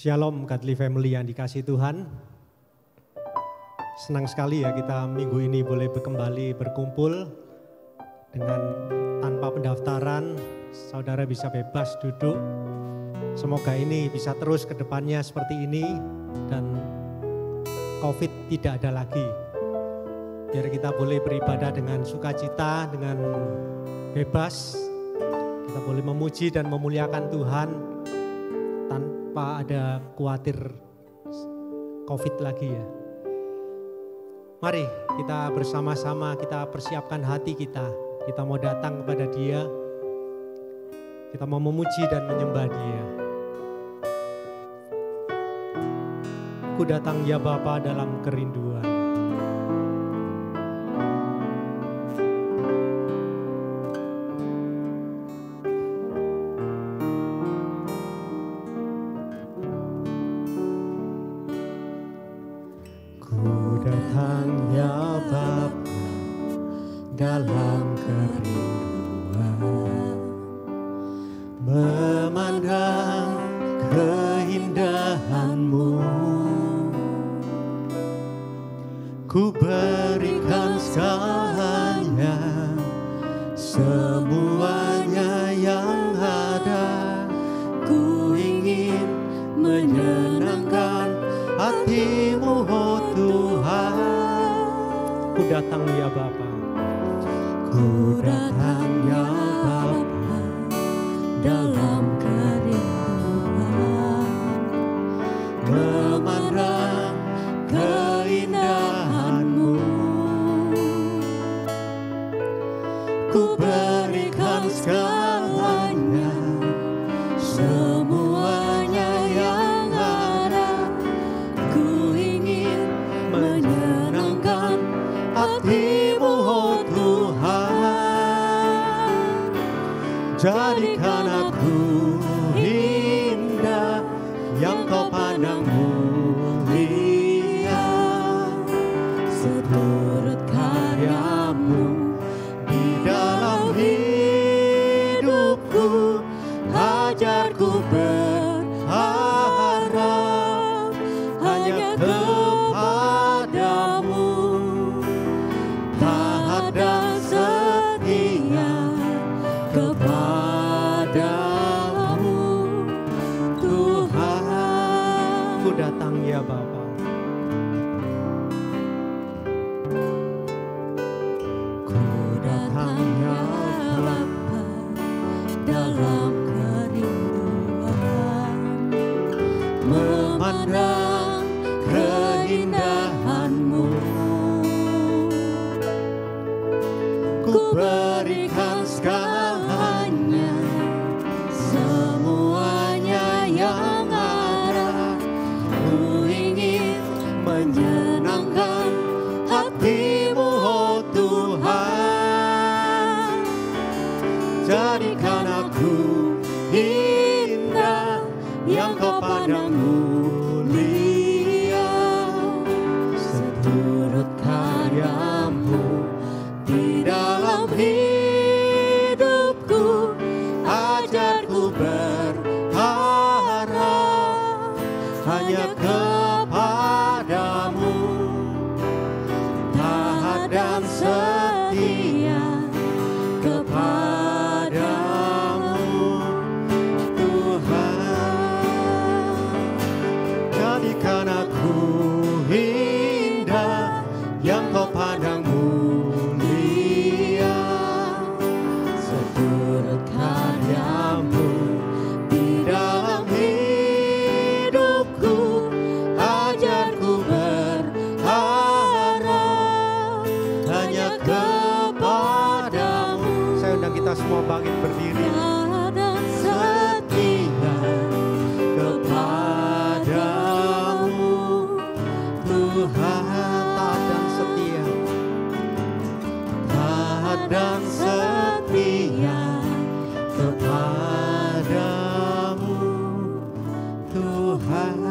Shalom Godly Family yang dikasihi Tuhan. Senang sekali ya kita minggu ini boleh kembali berkumpul dengan tanpa pendaftaran. Saudara bisa bebas duduk. Semoga ini bisa terus ke depannya seperti ini dan COVID tidak ada lagi. Biar kita boleh beribadah dengan sukacita, dengan bebas. Kita boleh memuji dan memuliakan Tuhan tanpa ada khawatir COVID lagi ya. Mari kita bersama-sama kita persiapkan hati kita. Kita mau datang kepada Dia. Kita mau memuji dan menyembah Dia. Ku datang ya Bapa dalam kerinduan. Dalam kerinduan memandang keindahan-Mu, ku berikan segalanya, semuanya yang ada. Ku ingin menyenangkan hati-Mu, oh Tuhan. Ku datang ya Bapa. Ku datang ya Bapa dalam kerinduan, memandang keindahan-Mu. Ku berikan segalanya, semuanya yang ada. Ku ingin menyenangkan hati-Mu, oh Tuhan. Jadikan aku indah yang Kau pandang mulia, seturut karya-Mu di dalam hidupku. Ajarku berharap hanya kepada-Mu, taat dan setia kepada-Mu, Tuhan. Ku datang ya Bapa. Ku datang ya Bapa dalam kerinduan, memandang keindahan-Mu. Ku berikan segalanya, semuanya yang ada. Ku ingin menyenangkan hati-Mu, oh Tuhan. Jadikan aku indah yang Kau pandang mulia, seturut karya-Mu di dalam hidupku. Ajarku berharap hanya kepada-Mu, taat dan setia kepada-Mu, Tuhan. Jadikan aku indah yang Kau pandang mulia, seturut karya-Mu di dalam hidupku. Ajarku berharap hanya kepada-Mu. Saya undang kita semua bangkit berdiri. Dan setia kepada-Mu, Tuhan. Taat dan setia. Taat dan setia kepada-Mu, Tuhan.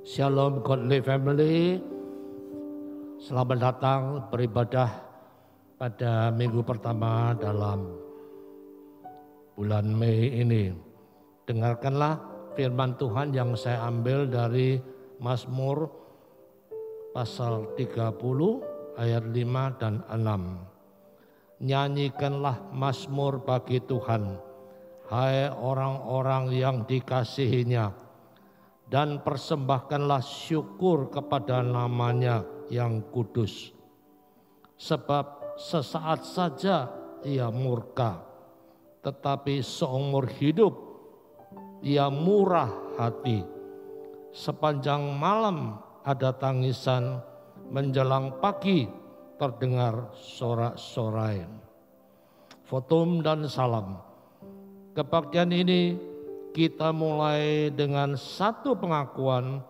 Shalom Godly Family, selamat datang beribadah pada minggu pertama dalam bulan Mei ini. Dengarkanlah firman Tuhan yang saya ambil dari Mazmur pasal 30 ayat 5 dan 6. Nyanyikanlah Mazmur bagi Tuhan, hai orang-orang yang dikasihinya, dan persembahkanlah syukur kepada namanya yang kudus. Sebab sesaat saja ia murka, tetapi seumur hidup ia murah hati. Sepanjang malam ada tangisan, menjelang pagi terdengar sorak-sorai. Fotum dan salam. Kebaktian ini kita mulai dengan satu pengakuan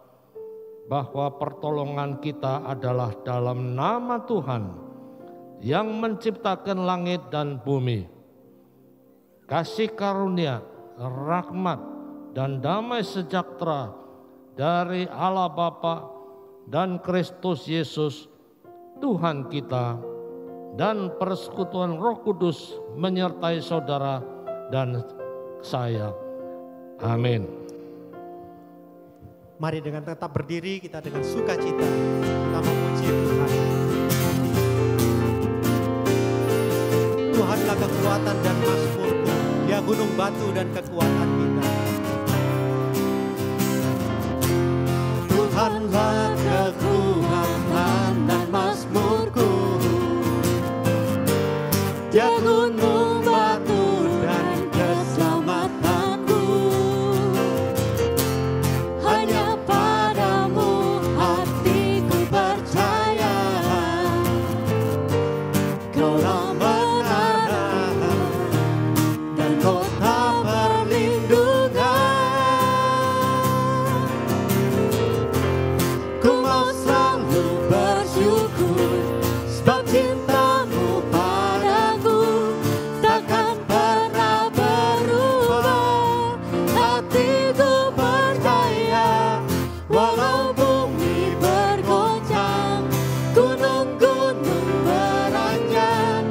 bahwa pertolongan kita adalah dalam nama Tuhan yang menciptakan langit dan bumi. Kasih karunia, rahmat, dan damai sejahtera dari Allah Bapa dan Kristus Yesus Tuhan kita, dan persekutuan Roh Kudus menyertai saudara dan saya. Amin. Mari dengan tetap berdiri, kita dengan sukacita kita memuji Tuhan. Tuhanlah kekuatan dan mazmurku, Dia gunung batu dan kekuatan kita. Tuhanlah kekuatan dan mazmurku, Dia gunung batu dan keselamatanku. Hanya padamu hatiku percaya, Kaulah menara dan kota perlindungan. Ku mau selalu bersyukur, sebab cintamu padaku takkan pernah berubah. Hatiku percaya, walau bumi bergoncang, gunung-gunung beranjak,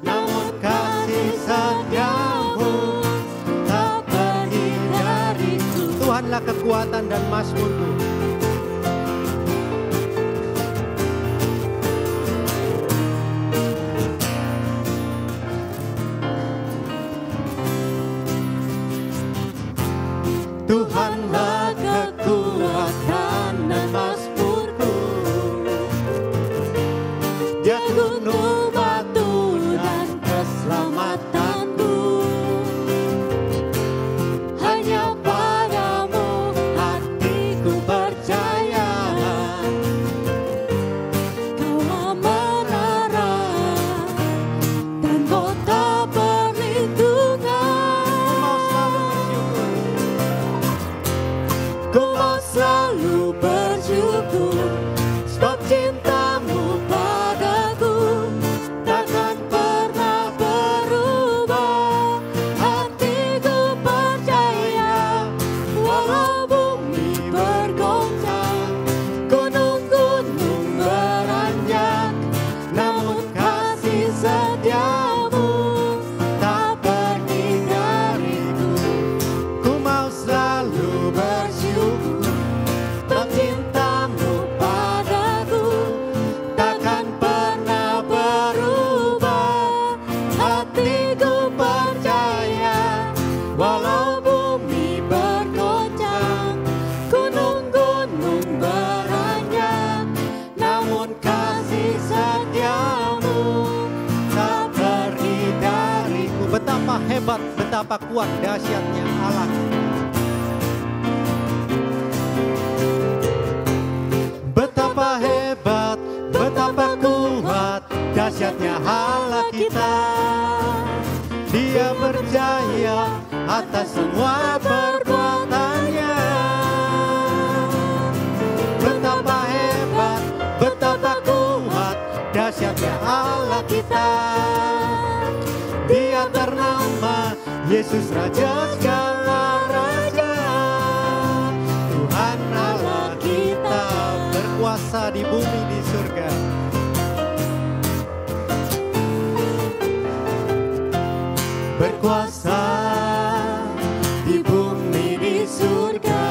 namun kasih setiamu tak pergi dariku. Tuhanlah kekuatan dan mazmurku. Tuhanlah kekuatan dan mazmurku, Dia gunung batu dan keselamatanku. Hanya padamu hatiku percaya, Kaulah menara dan kota perlindungan. Ku mau selalu bersyukur, sebab cintamu padaku takkan pernah berubah. Hatiku percaya, walau bumi bergoncang, gunung-gunung beranjak, namun kasih setiamu tak pergi dariku. Ku mau selalu bersyukur, sebab cintamu padaku takkan pernah berubah. Hatiku percaya, walau bumi bergoncang, gunung-gunung beranjak, namun kasih setiamu tak pergi dariku. Betapa hebat, betapa kuat, dahsyatnya Allah. Betapa hebat, betapa kuat, dahsyatnya Allah kita. Dia berjaya atas semua perbuatannya. Betapa hebat, betapa kuat, dahsyatnya Allah kita. Dia ternama Yesus Raja segala raja, Tuhan Allah kita. berkuasa di bumi di surga,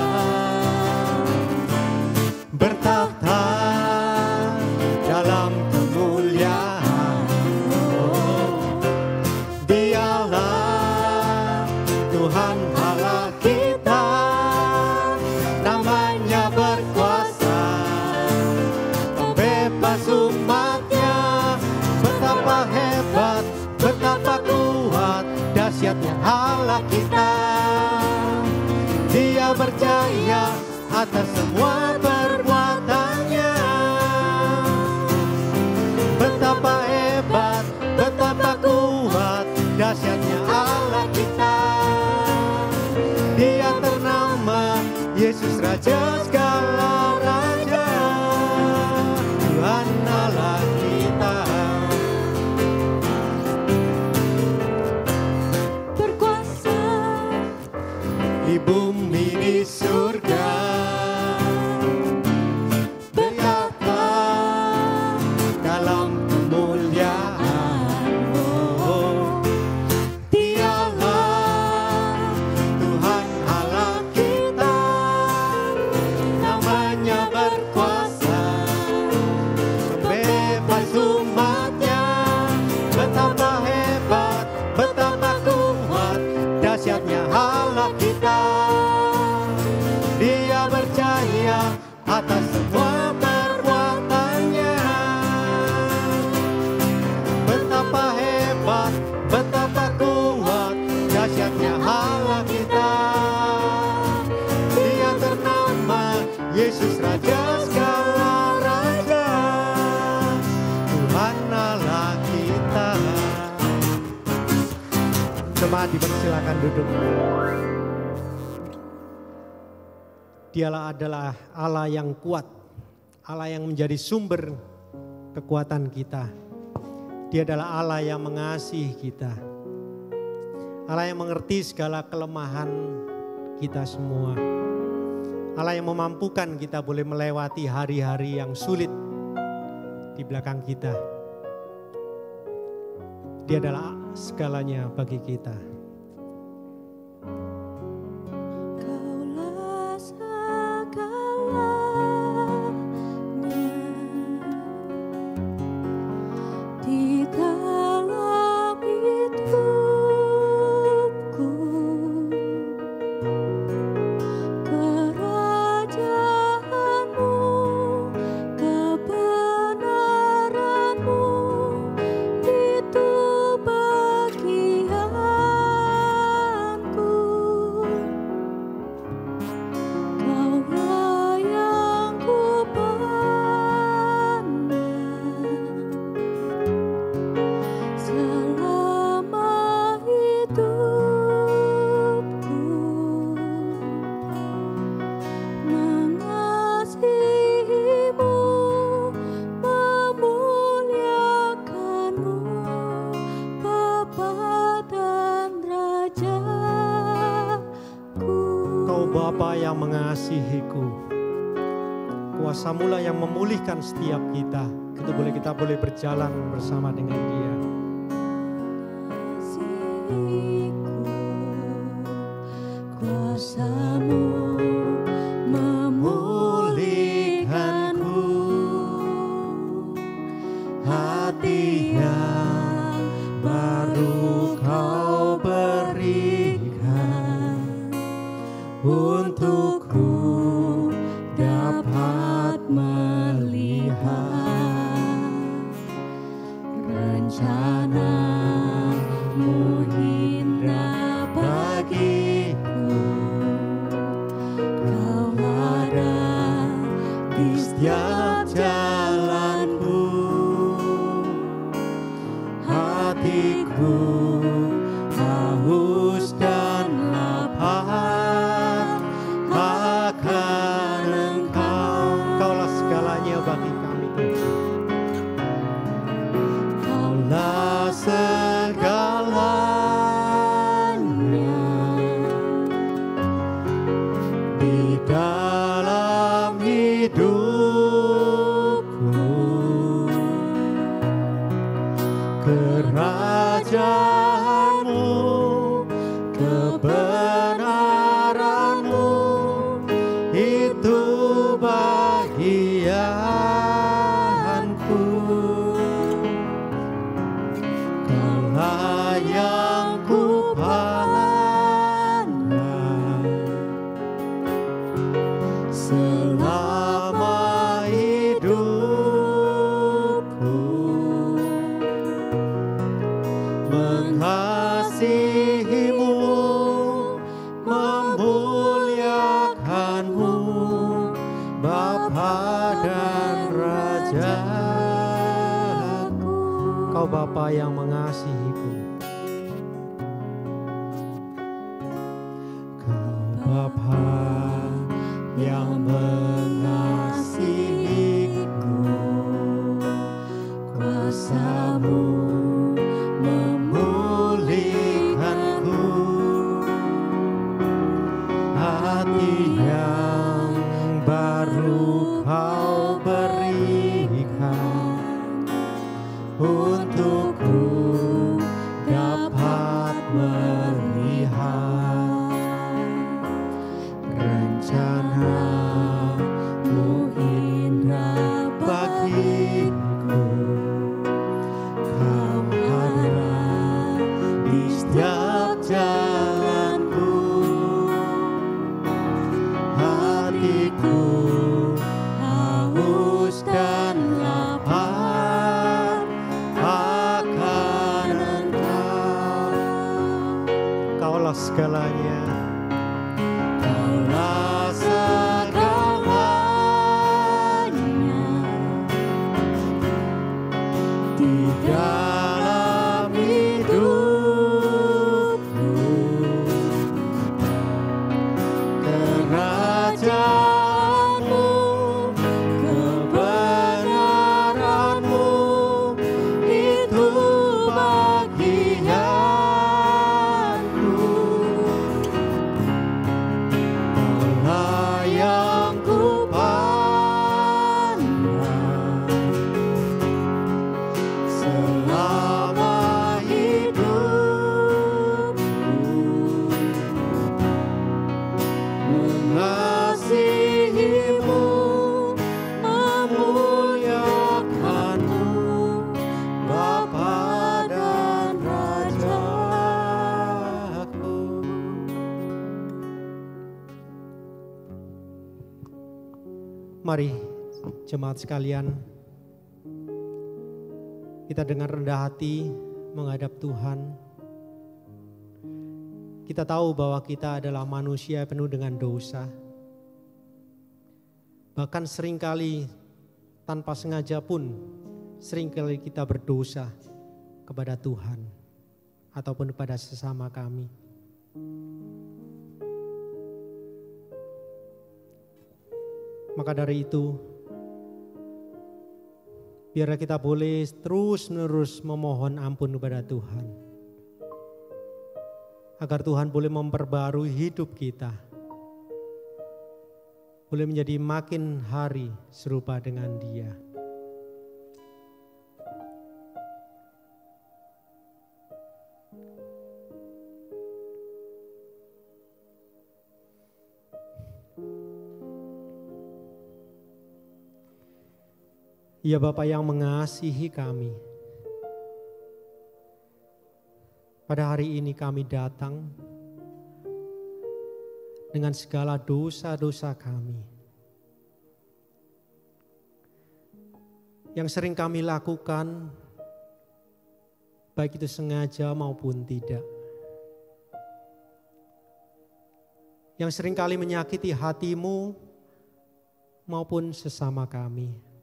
bertahta dalam kemuliaan. Dialah Tuhan Allah kita, namanya berkuasa membebas umatnya. Betapa hebat, betapa kuat, dahsyatnya Allah kita. Dia berjaya atas semua perbuatannya. Betapa hebat, betapa kuat, dahsyatnya Allah kita. Dia ternama Yesus Raja segala raja, Tuhan Allah kita. Berkuasa di bumi di surga, bertahta dalam kemuliaan. Dialah Tuhan Allah kita, namanya berkuasa membebas umatnya. Betapa hebat, betapa kuat, dahsyatnya Allah kita. Dia berjaya atas semua perbuatannya. Betapa hebat, betapa kuat, dahsyatnya Allah kita. Dia ternama Yesus Raja segala raja, Tuhan Allah kita. Jemaat dipersilakan duduk. Dialah adalah Allah yang kuat, Allah yang menjadi sumber kekuatan kita. Dia adalah Allah yang mengasihi kita, Allah yang mengerti segala kelemahan kita semua, Allah yang memampukan kita boleh melewati hari-hari yang sulit di belakang kita. Dia adalah segalanya bagi kita. Kaulah segalanya di dalam hidupku. Kerajaanmu, kebenaranmu, itu bagianku. Kaulah yang kupandang selama hidupku, mengasihimu, memuliakanmu, Bapa dan Rajaku. Kau Bapa yang mengasihiku, kuasa-Mu lah yang memulihkan setiap kita. Kita boleh berjalan bersama dengan Dia. Kasih-Ku, kuasa-Mu memulihkanku, Hati yang baru Kau berikan, untukku dapat melihat rencana-Mu indah bagiku. Kau ada di setiap jalanku. Hatiku haus dan lapar akan Engkau. Kaulah segalanya bagi kami Tuhan. Kaulah segalanya di dalam hidupku. Kerajaan-Mu Bapa yang mengasihiku. Kau Bapa yang mengasihiku, kuasa-Mu memulihkanku, hati yang baru Kau berikan untukku dapat melihat rencana-Mu indah bagiku. Kau ada di setiap jalanku, hatiku haus dan lapar akan Engkau. Kaulah segalanya, Kaulah segalanya di dalam hidupku. Kerajaan-Mu, kebenaran-Mu, itu bagianku. Kaulah yang kupandang selama hidupku. Mengasihi-Mu, memuliakan-Mu, Bapa dan Rajaku. Mari jemaat sekalian, kita dengan rendah hati menghadap Tuhan. Kita tahu bahwa kita adalah manusia penuh dengan dosa. Bahkan seringkali tanpa sengaja pun seringkali kita berdosa kepada Tuhan ataupun kepada sesama kami. Maka dari itu, biarlah kita boleh terus-menerus memohon ampun kepada Tuhan, agar Tuhan boleh memperbarui hidup kita, boleh menjadi makin hari serupa dengan Dia. Ya Bapa yang mengasihi kami, pada hari ini kami datang dengan segala dosa-dosa kami yang sering kami lakukan, baik itu sengaja maupun tidak, yang sering kali menyakiti hati-Mu maupun sesama kami.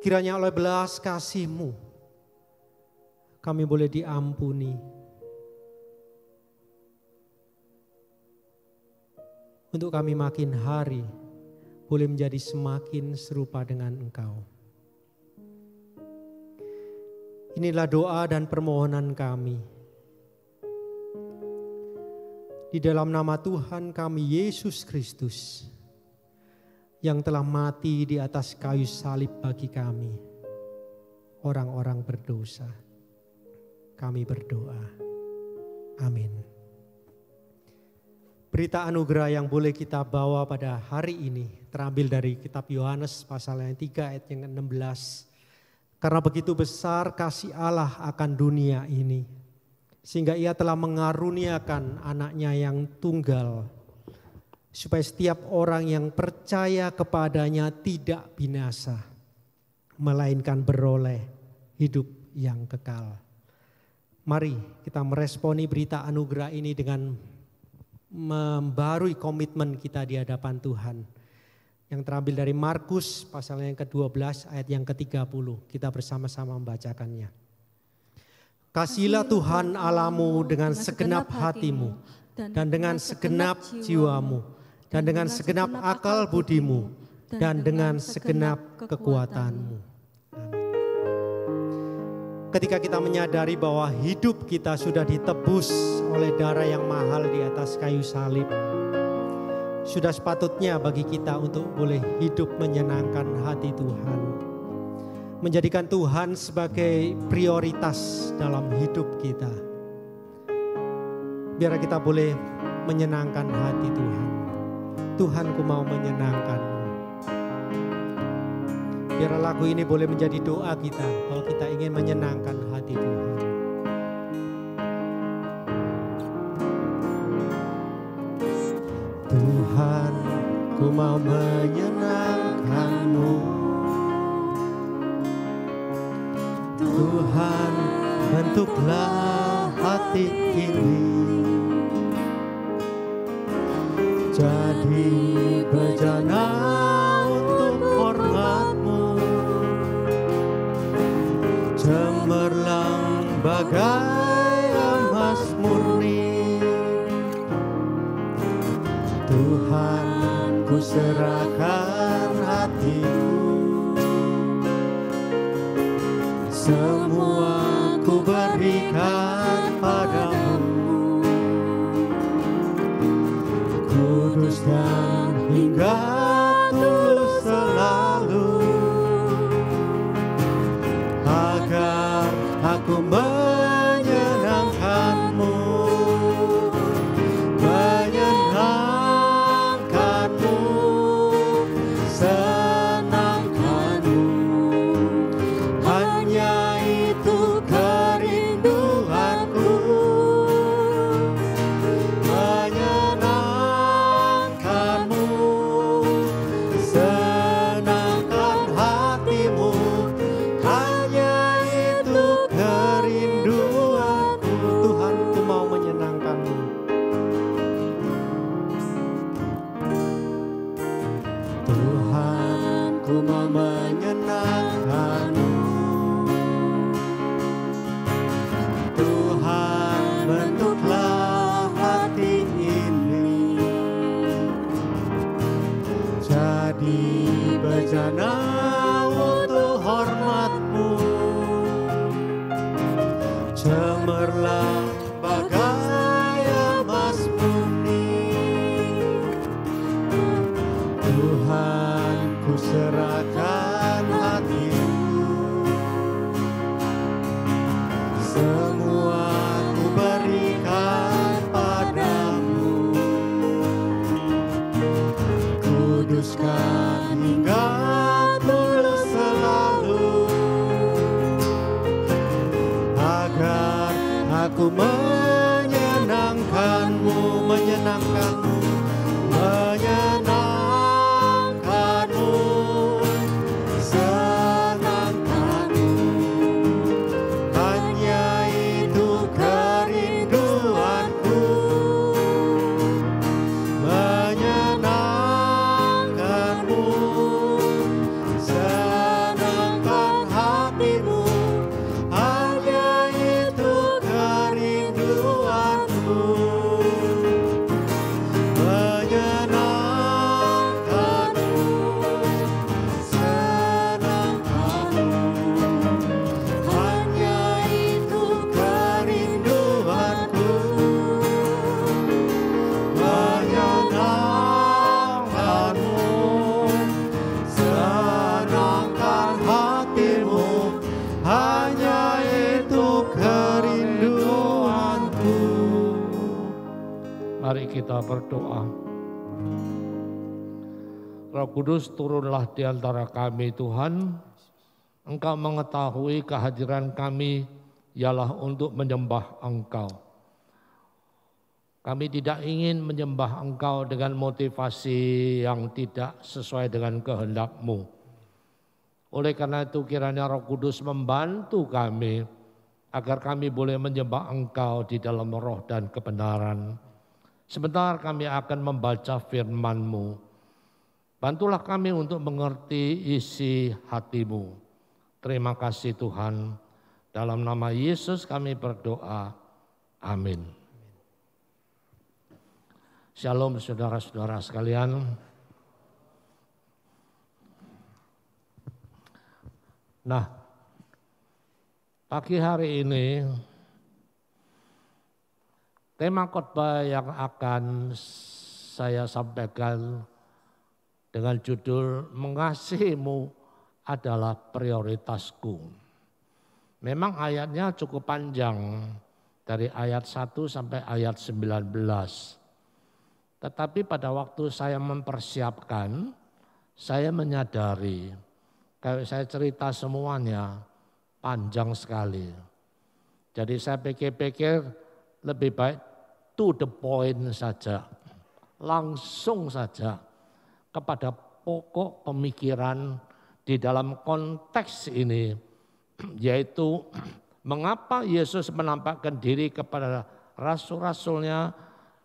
Kiranya oleh belas kasih-Mu kami boleh diampuni, untuk kami makin hari boleh menjadi semakin serupa dengan Engkau. Inilah doa dan permohonan kami. Di dalam nama Tuhan kami Yesus Kristus, yang telah mati di atas kayu salib bagi kami, orang-orang berdosa. Kami berdoa. Amin. Berita anugerah yang boleh kita bawa pada hari ini terambil dari kitab Yohanes pasal yang 3 ayat yang 16. Karena begitu besar kasih Allah akan dunia ini, sehingga Ia telah mengaruniakan anaknya yang tunggal, supaya setiap orang yang percaya kepadanya tidak binasa, melainkan beroleh hidup yang kekal. Mari kita meresponi berita anugerah ini dengan membarui komitmen kita di hadapan Tuhan, yang terambil dari Markus pasal yang ke-12 ayat yang ke-30. Kita bersama-sama membacakannya. Kasihilah Tuhan Allahmu dengan segenap hatimu dan dengan segenap jiwamu dan dengan segenap akal budimu dan dengan segenap kekuatanmu. Ketika kita menyadari bahwa hidup kita sudah ditebus oleh darah yang mahal di atas kayu salib, sudah sepatutnya bagi kita untuk boleh hidup menyenangkan hati Tuhan. Menjadikan Tuhan sebagai prioritas dalam hidup kita. Biar kita boleh menyenangkan hati Tuhan. Tuhan, ku mau menyenangkan-Mu. Biar lagu ini boleh menjadi doa kita kalau kita ingin menyenangkan hati Tuhan. Tuhan, ku mau menyenangkan-Mu. Tuhan, bentuklah hati ini jadi bejana untuk hormat-Mu, cemerlang bagai emas murni. Tuhan, ku serahkan hatiku, semua ku berikan padamu. Kudus dan hingga tulus selalu, agar aku menyenangkan-Mu, menyenangkan-Mu, senangkan-Mu. Hanya itu kerinduanku, menyenangkan-Mu, senangkan hatimu. Hanya itu kerinduanku. Tuhan, ku mau menyenangkan-Mu. Tuhan, ku mau menyenangkan-Mu. Tuhan, bentuklah hati ini jadi bejana untuk hormat-Mu, cemerlang bagai emas murni. Tuhan, ku serahkan hatiku, semua ku berikan padamu. Kuduskan hingga tulus selalu, agar aku menyenangkan-Mu, menyenangkan-Mu, menyenangkan-Mu, senangkan-Mu. Hanya itu kerinduanku, menyenangkan-Mu, senangkan hatimu. Hanya itu kerinduanku, menyenangkan-Mu, senangkan-Mu. Hanya itu kerinduanku, menyenangkan-Mu, senangkan hatimu. Hanya itu kerinduanku. Mari kita berdoa. Roh Kudus, turunlah di antara kami Tuhan. Engkau mengetahui kehadiran kami ialah untuk menyembah Engkau. Kami tidak ingin menyembah Engkau dengan motivasi yang tidak sesuai dengan kehendak-Mu. Oleh karena itu kiranya Roh Kudus membantu kami agar kami boleh menyembah Engkau di dalam roh dan kebenaran. Sebentar kami akan membaca firman-Mu. Bantulah kami untuk mengerti isi hati-Mu. Terima kasih Tuhan. Dalam nama Yesus kami berdoa. Amin. Shalom saudara-saudara sekalian. Nah, pagi hari ini tema khotbah yang akan saya sampaikan dengan judul Mengasihimu adalah prioritasku. Memang ayatnya cukup panjang dari ayat 1 sampai ayat 19. Tetapi pada waktu saya mempersiapkan, saya menyadari kalau saya cerita semuanya panjang sekali. Jadi saya pikir-pikir lebih baik to the point saja, langsung saja kepada pokok pemikiran di dalam konteks ini, yaitu mengapa Yesus menampakkan diri kepada rasul-rasulnya,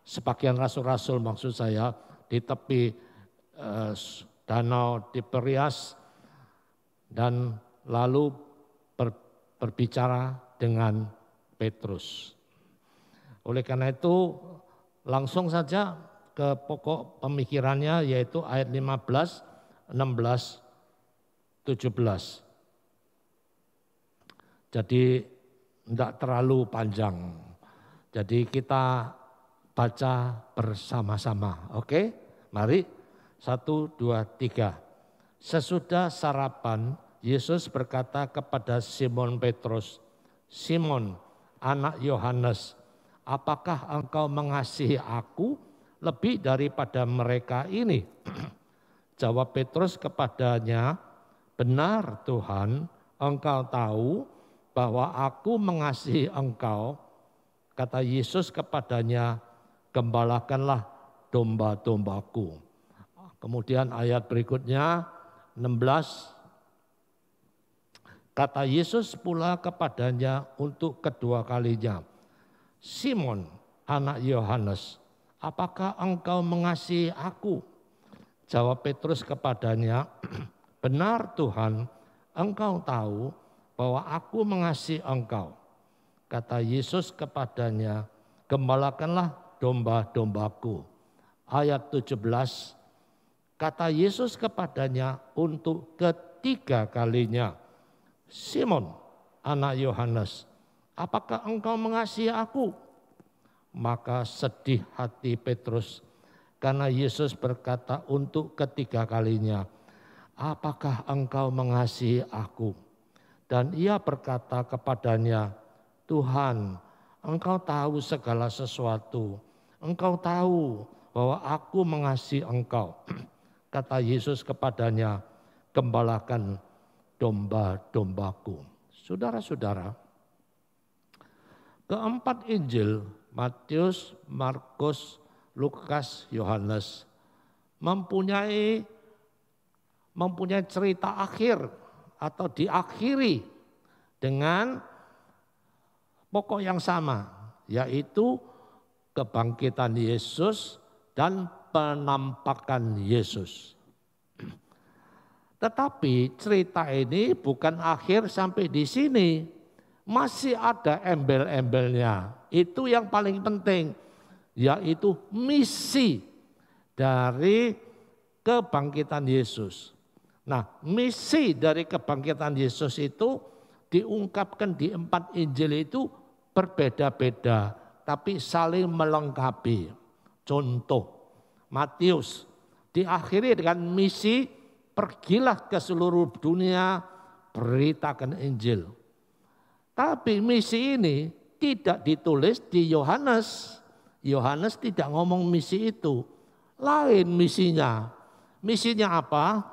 sebagian rasul-rasul maksud saya, di tepi danau Tiberias, dan lalu berbicara dengan Petrus. Oleh karena itu langsung saja ke pokok pemikirannya, yaitu ayat 15, 16, 17. Jadi tidak terlalu panjang. Jadi kita baca bersama-sama. Oke? Mari 1, 2, 3. Sesudah sarapan, Yesus berkata kepada Simon Petrus, "Simon, anak Yohanes, apakah engkau mengasihi aku lebih daripada mereka ini?" Jawab Petrus kepadanya, "Benar Tuhan, engkau tahu bahwa aku mengasihi engkau." Kata Yesus kepadanya, "Gembalakanlah domba-dombaku." Kemudian ayat berikutnya 16. Kata Yesus pula kepadanya untuk kedua kalinya, "Simon, anak Yohanes, apakah engkau mengasihi aku?" Jawab Petrus kepadanya, "Benar Tuhan, engkau tahu bahwa aku mengasihi engkau." Kata Yesus kepadanya, "Gembalakanlah domba-dombaku." Ayat 17, kata Yesus kepadanya untuk ketiga kalinya, "Simon, anak Yohanes, apakah engkau mengasihi aku?" Maka sedih hati Petrus karena Yesus berkata untuk ketiga kalinya, "Apakah engkau mengasihi aku?" Dan ia berkata kepadanya, "Tuhan, engkau tahu segala sesuatu. Engkau tahu bahwa aku mengasihi engkau." Kata Yesus kepadanya, "Gembalakan domba-dombaku." Saudara-saudara, keempat Injil, Matius, Markus, Lukas, Yohanes, mempunyai cerita akhir atau diakhiri dengan pokok yang sama, yaitu kebangkitan Yesus dan penampakan Yesus. Tetapi cerita ini bukan akhir sampai di sini. Masih ada embel-embelnya. Itu yang paling penting, yaitu misi dari kebangkitan Yesus. Nah, misi dari kebangkitan Yesus itu diungkapkan di 4 Injil itu berbeda-beda, tapi saling melengkapi. Contoh, Matius diakhiri dengan misi, "Pergilah ke seluruh dunia, beritakan Injil." Tapi misi ini tidak ditulis di Yohanes. Yohanes tidak ngomong misi itu. Lain misinya. Misinya apa?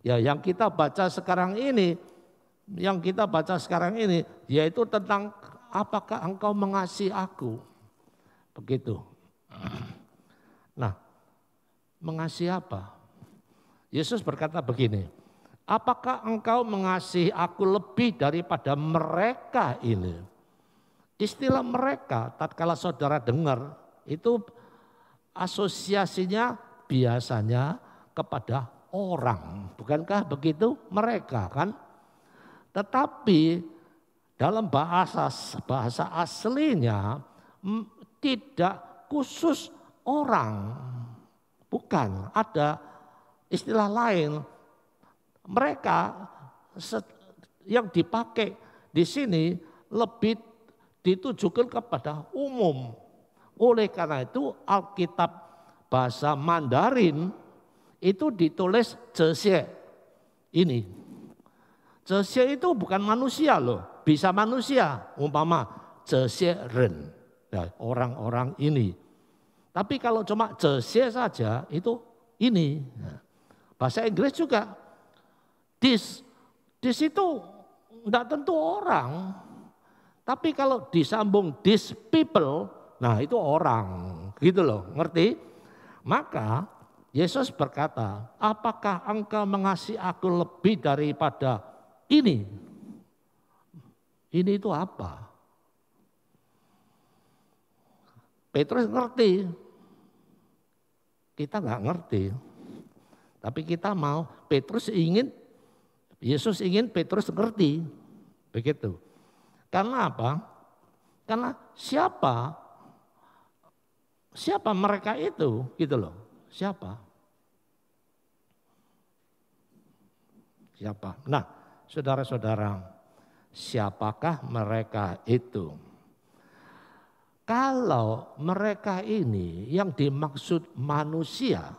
Ya yang kita baca sekarang ini. Yang kita baca sekarang ini yaitu tentang apakah engkau mengasihi aku. Begitu. Nah, mengasihi apa? Yesus berkata begini, "Apakah engkau mengasihi aku lebih daripada mereka ini?" Istilah mereka, tatkala saudara dengar, itu asosiasinya biasanya kepada orang. Bukankah begitu? Mereka kan. Tetapi dalam bahasa aslinya tidak khusus orang. Bukan, ada istilah lain. Mereka yang dipakai di sini lebih ditujukan kepada umum. Oleh karena itu Alkitab bahasa Mandarin itu ditulis Zexie. Ini. Zexie itu bukan manusia loh, bisa manusia. Umpama Zexie Ren, ya, orang-orang ini. Tapi kalau cuma Zexie saja itu ini. Bahasa Inggris juga this itu enggak tentu orang. Tapi kalau disambung these people, nah itu orang. Gitu loh, ngerti? Maka Yesus berkata, apakah engkau mengasihi aku lebih daripada ini? Ini itu apa? Petrus ngerti. Kita nggak ngerti. Tapi kita mau, Yesus ingin Petrus ngerti. Begitu. Karena apa? Karena siapa mereka itu? Gitu loh. Siapa? Nah, saudara-saudara, siapakah mereka itu? Kalau mereka ini yang dimaksud manusia,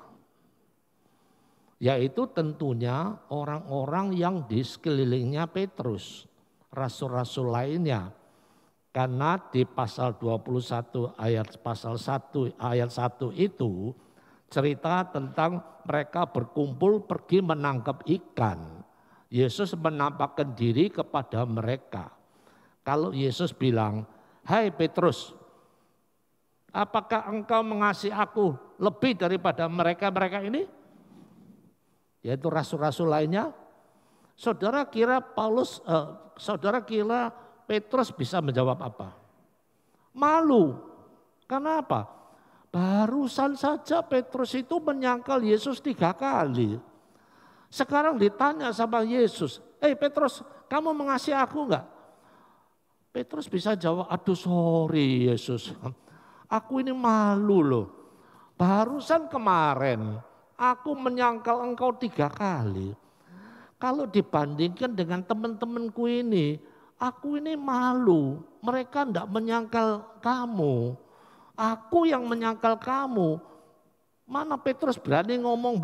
yaitu tentunya orang-orang yang di sekelilingnya Petrus, rasul-rasul lainnya. Karena di pasal 21 pasal 1 ayat 1 itu cerita tentang mereka berkumpul pergi menangkap ikan. Yesus menampakkan diri kepada mereka. Kalau Yesus bilang, "Hai Petrus, apakah engkau mengasihi aku lebih daripada mereka ini?" Yaitu rasul-rasul lainnya. Saudara kira Petrus bisa menjawab apa? Malu. Karena apa? Barusan saja Petrus itu menyangkal Yesus 3 kali. Sekarang ditanya sama Yesus, Petrus, kamu mengasihi aku enggak? Petrus bisa jawab, aduh sorry Yesus, aku ini malu loh. Barusan kemarin aku menyangkal engkau 3 kali. Kalau dibandingkan dengan teman-temanku ini, aku ini malu. Mereka enggak menyangkal kamu. Aku yang menyangkal kamu. Mana Petrus berani ngomong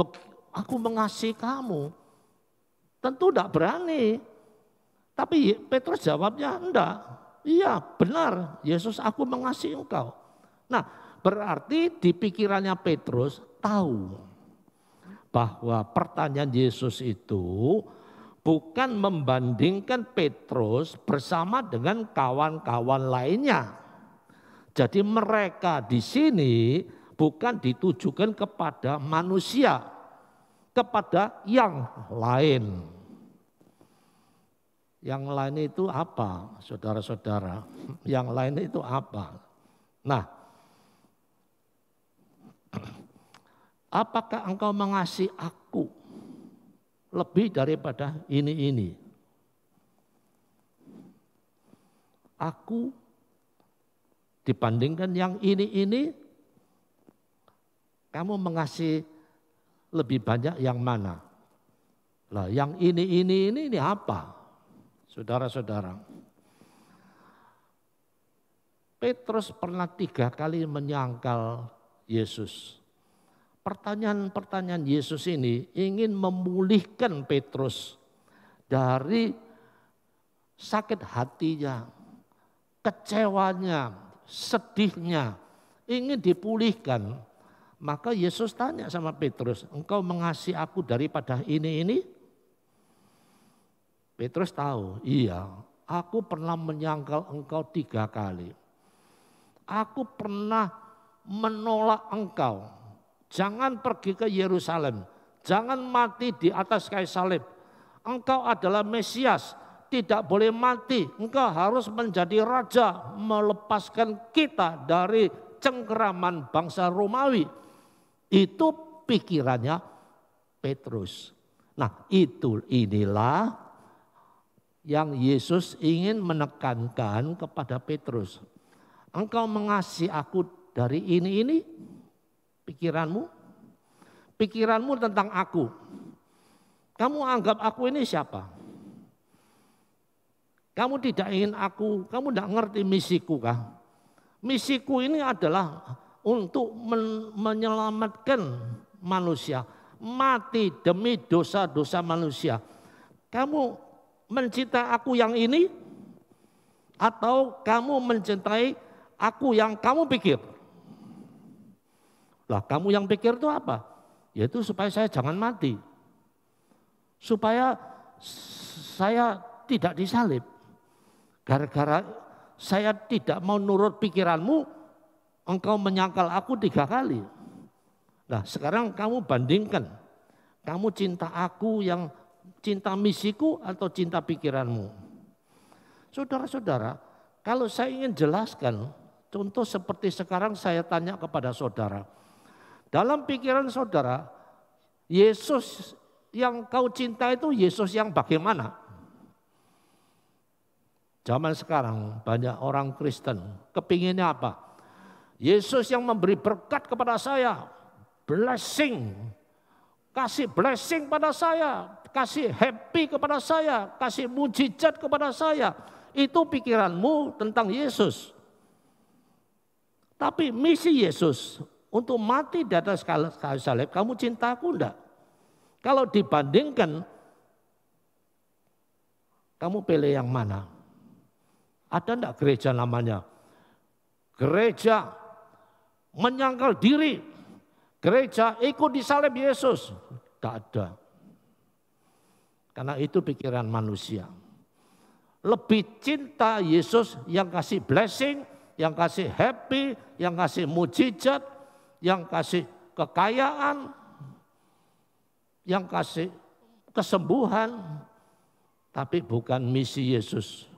aku mengasihi kamu? Tentu enggak berani. Tapi Petrus jawabnya enggak. Iya benar, Yesus aku mengasihi engkau. Nah berarti di pikirannya Petrus tahu bahwa pertanyaan Yesus itu bukan membandingkan Petrus bersama dengan kawan-kawan lainnya. Jadi mereka di sini bukan ditujukan kepada manusia, kepada yang lain. Yang lain itu apa, saudara-saudara? Yang lain itu apa? Nah, apakah engkau mengasihi aku lebih daripada ini? Aku dibandingkan yang ini, kamu mengasihi lebih banyak yang mana? Lah, yang ini apa? Saudara-saudara. Petrus pernah 3 kali menyangkal Yesus. Pertanyaan-pertanyaan Yesus ini ingin memulihkan Petrus dari sakit hatinya, kecewanya, sedihnya, ingin dipulihkan. Maka Yesus tanya sama Petrus, engkau mengasihi aku daripada ini? Petrus tahu, iya, aku pernah menyangkal engkau 3 kali. Aku pernah menolak engkau. Jangan pergi ke Yerusalem, jangan mati di atas kayu salib. Engkau adalah Mesias, tidak boleh mati. Engkau harus menjadi raja, melepaskan kita dari cengkeraman bangsa Romawi. Itu pikirannya Petrus. Nah, inilah yang Yesus ingin menekankan kepada Petrus. Engkau mengasihi aku dari ini pikiranmu. Pikiranmu tentang aku. Kamu anggap aku ini siapa? Kamu tidak ingin aku, kamu tidak ngerti misiku kah? Misiku ini adalah untuk menyelamatkan manusia. Mati demi dosa-dosa manusia. Kamu mencintai aku yang ini? Atau kamu mencintai aku yang kamu pikir? Lah kamu yang pikir itu apa? Yaitu supaya saya jangan mati. Supaya saya tidak disalib. Gara-gara saya tidak mau nurut pikiranmu, engkau menyangkal aku 3 kali. Nah sekarang kamu bandingkan, kamu cinta aku yang cinta misiku atau cinta pikiranmu. Saudara-saudara, kalau saya ingin jelaskan, contoh seperti sekarang saya tanya kepada saudara. Dalam pikiran saudara, Yesus yang kau cinta itu Yesus yang bagaimana? Zaman sekarang banyak orang Kristen kepinginnya apa? Yesus yang memberi berkat kepada saya, blessing, kasih blessing pada saya, kasih happy kepada saya, kasih mujizat kepada saya. Itu pikiranmu tentang Yesus. Tapi misi Yesus untuk mati di atas kayu salib, kamu cinta aku enggak? Kalau dibandingkan, kamu pilih yang mana? Ada enggak gereja namanya? Gereja menyangkal diri. Gereja ikut disalib Yesus. Tidak ada. Karena itu pikiran manusia. Lebih cinta Yesus yang kasih blessing, yang kasih happy, yang kasih mujizat, yang kasih kekayaan, yang kasih kesembuhan. Tapi bukan misi Yesus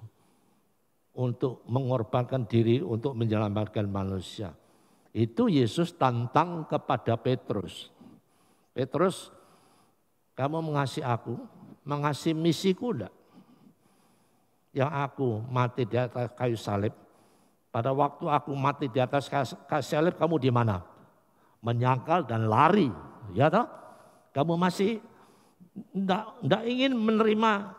untuk mengorbankan diri untuk menyelamatkan manusia. Itu Yesus tantang kepada Petrus. Petrus, kamu mengasihi aku, mengasihi misiku enggak? Yang aku mati di atas kayu salib. Pada waktu aku mati di atas kayu salib, kamu di mana? Menyangkal dan lari, ya toh? Kamu masih enggak ingin menerima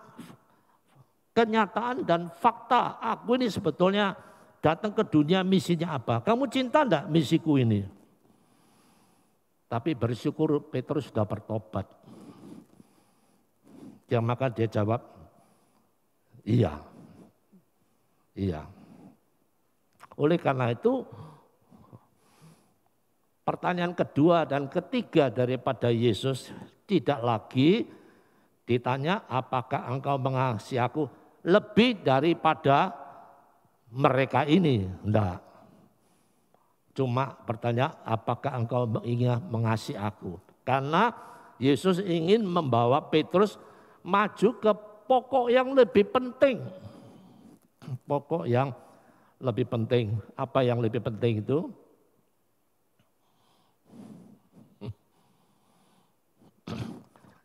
kenyataan dan fakta. Aku ini sebetulnya datang ke dunia misinya apa? Kamu cinta enggak misiku ini? Tapi bersyukur Petrus sudah bertobat. Ya maka dia jawab, iya. Iya. Oleh karena itu pertanyaan kedua dan ketiga daripada Yesus tidak lagi ditanya apakah engkau mengasihi aku lebih daripada mereka ini. Enggak. Cuma bertanya apakah engkau ingin mengasihi aku. Karena Yesus ingin membawa Petrus maju ke pokok yang lebih penting. Pokok yang lebih penting. Apa yang lebih penting itu?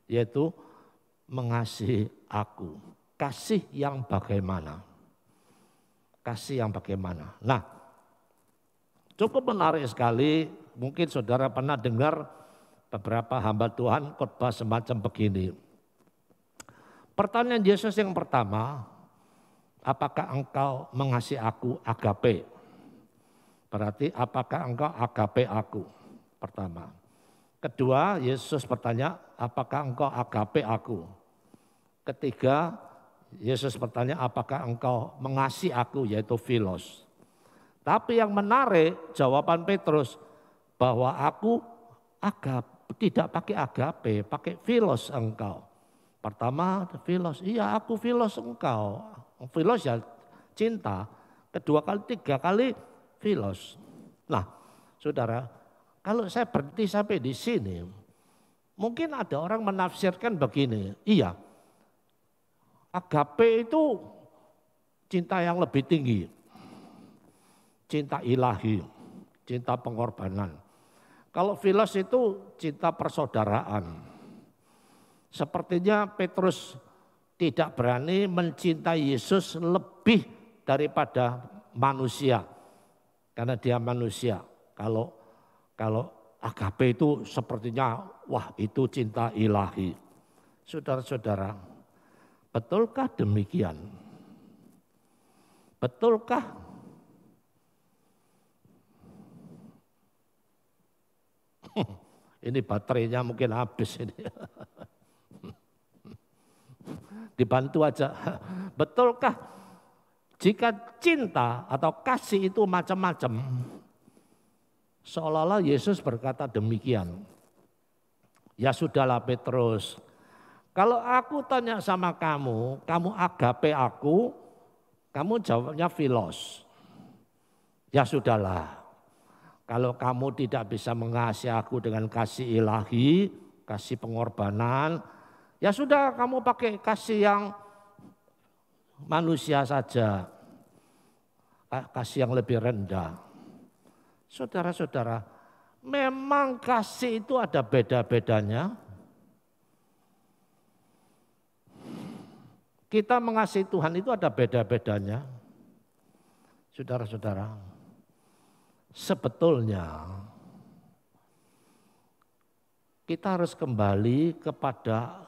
Yaitu mengasihi aku. Kasih yang bagaimana? Kasih yang bagaimana? Nah, cukup menarik sekali. Mungkin saudara pernah dengar beberapa hamba Tuhan khotbah semacam begini. Pertanyaan Yesus yang pertama, apakah engkau mengasihi aku agape? Berarti apakah engkau agape aku? Pertama. Kedua, Yesus bertanya, apakah engkau agape aku? Ketiga, Yesus bertanya, apakah engkau mengasihi aku, yaitu philos. Tapi yang menarik jawaban Petrus, bahwa aku tidak pakai agape, pakai philos engkau. Pertama, philos, iya aku philos engkau. Philos ya cinta. Kedua kali, 3 kali philos. Nah, saudara, kalau saya berhenti sampai di sini, mungkin ada orang menafsirkan begini, iya, agape itu cinta yang lebih tinggi, cinta ilahi, cinta pengorbanan. Kalau philos itu cinta persaudaraan. Sepertinya Petrus tidak berani mencintai Yesus lebih daripada manusia. Karena dia manusia. Kalau agape itu sepertinya wah itu cinta ilahi. Saudara-saudara, betulkah demikian? Betulkah? Ini baterainya mungkin habis ini. Dibantu aja. Betulkah jika cinta atau kasih itu macam-macam? Seolah-olah Yesus berkata demikian. Ya sudahlah Petrus, kalau aku tanya sama kamu agape aku, kamu jawabnya filos. Ya sudahlah, kalau kamu tidak bisa mengasihi aku dengan kasih ilahi, kasih pengorbanan, ya sudah kamu pakai kasih yang manusia saja, kasih yang lebih rendah. Saudara-saudara, memang kasih itu ada beda-bedanya. Kita mengasihi Tuhan itu ada beda-bedanya. Saudara-saudara, sebetulnya kita harus kembali kepada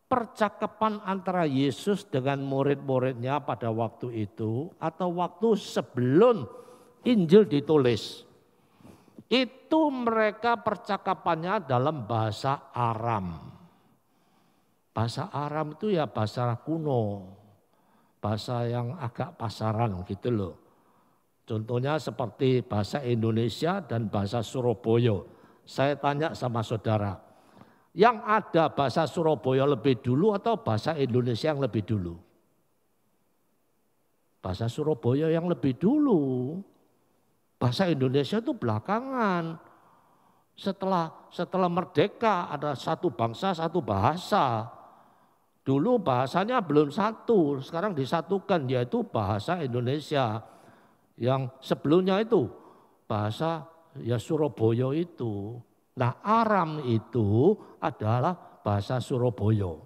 percakapan antara Yesus dengan murid-muridnya pada waktu itu atau waktu sebelum Injil ditulis. Itu mereka percakapannya dalam bahasa Aram. Bahasa Aram itu ya bahasa kuno, bahasa yang agak pasaran gitu loh. Contohnya seperti bahasa Indonesia dan bahasa Surabaya. Saya tanya sama saudara, yang ada bahasa Surabaya lebih dulu atau bahasa Indonesia yang lebih dulu? Bahasa Surabaya yang lebih dulu. Bahasa Indonesia itu belakangan. Setelah merdeka ada satu bangsa, satu bahasa. Dulu bahasanya belum satu, sekarang disatukan yaitu bahasa Indonesia. Yang sebelumnya itu bahasa ya Surabaya itu. Nah Aram itu adalah bahasa Surabaya.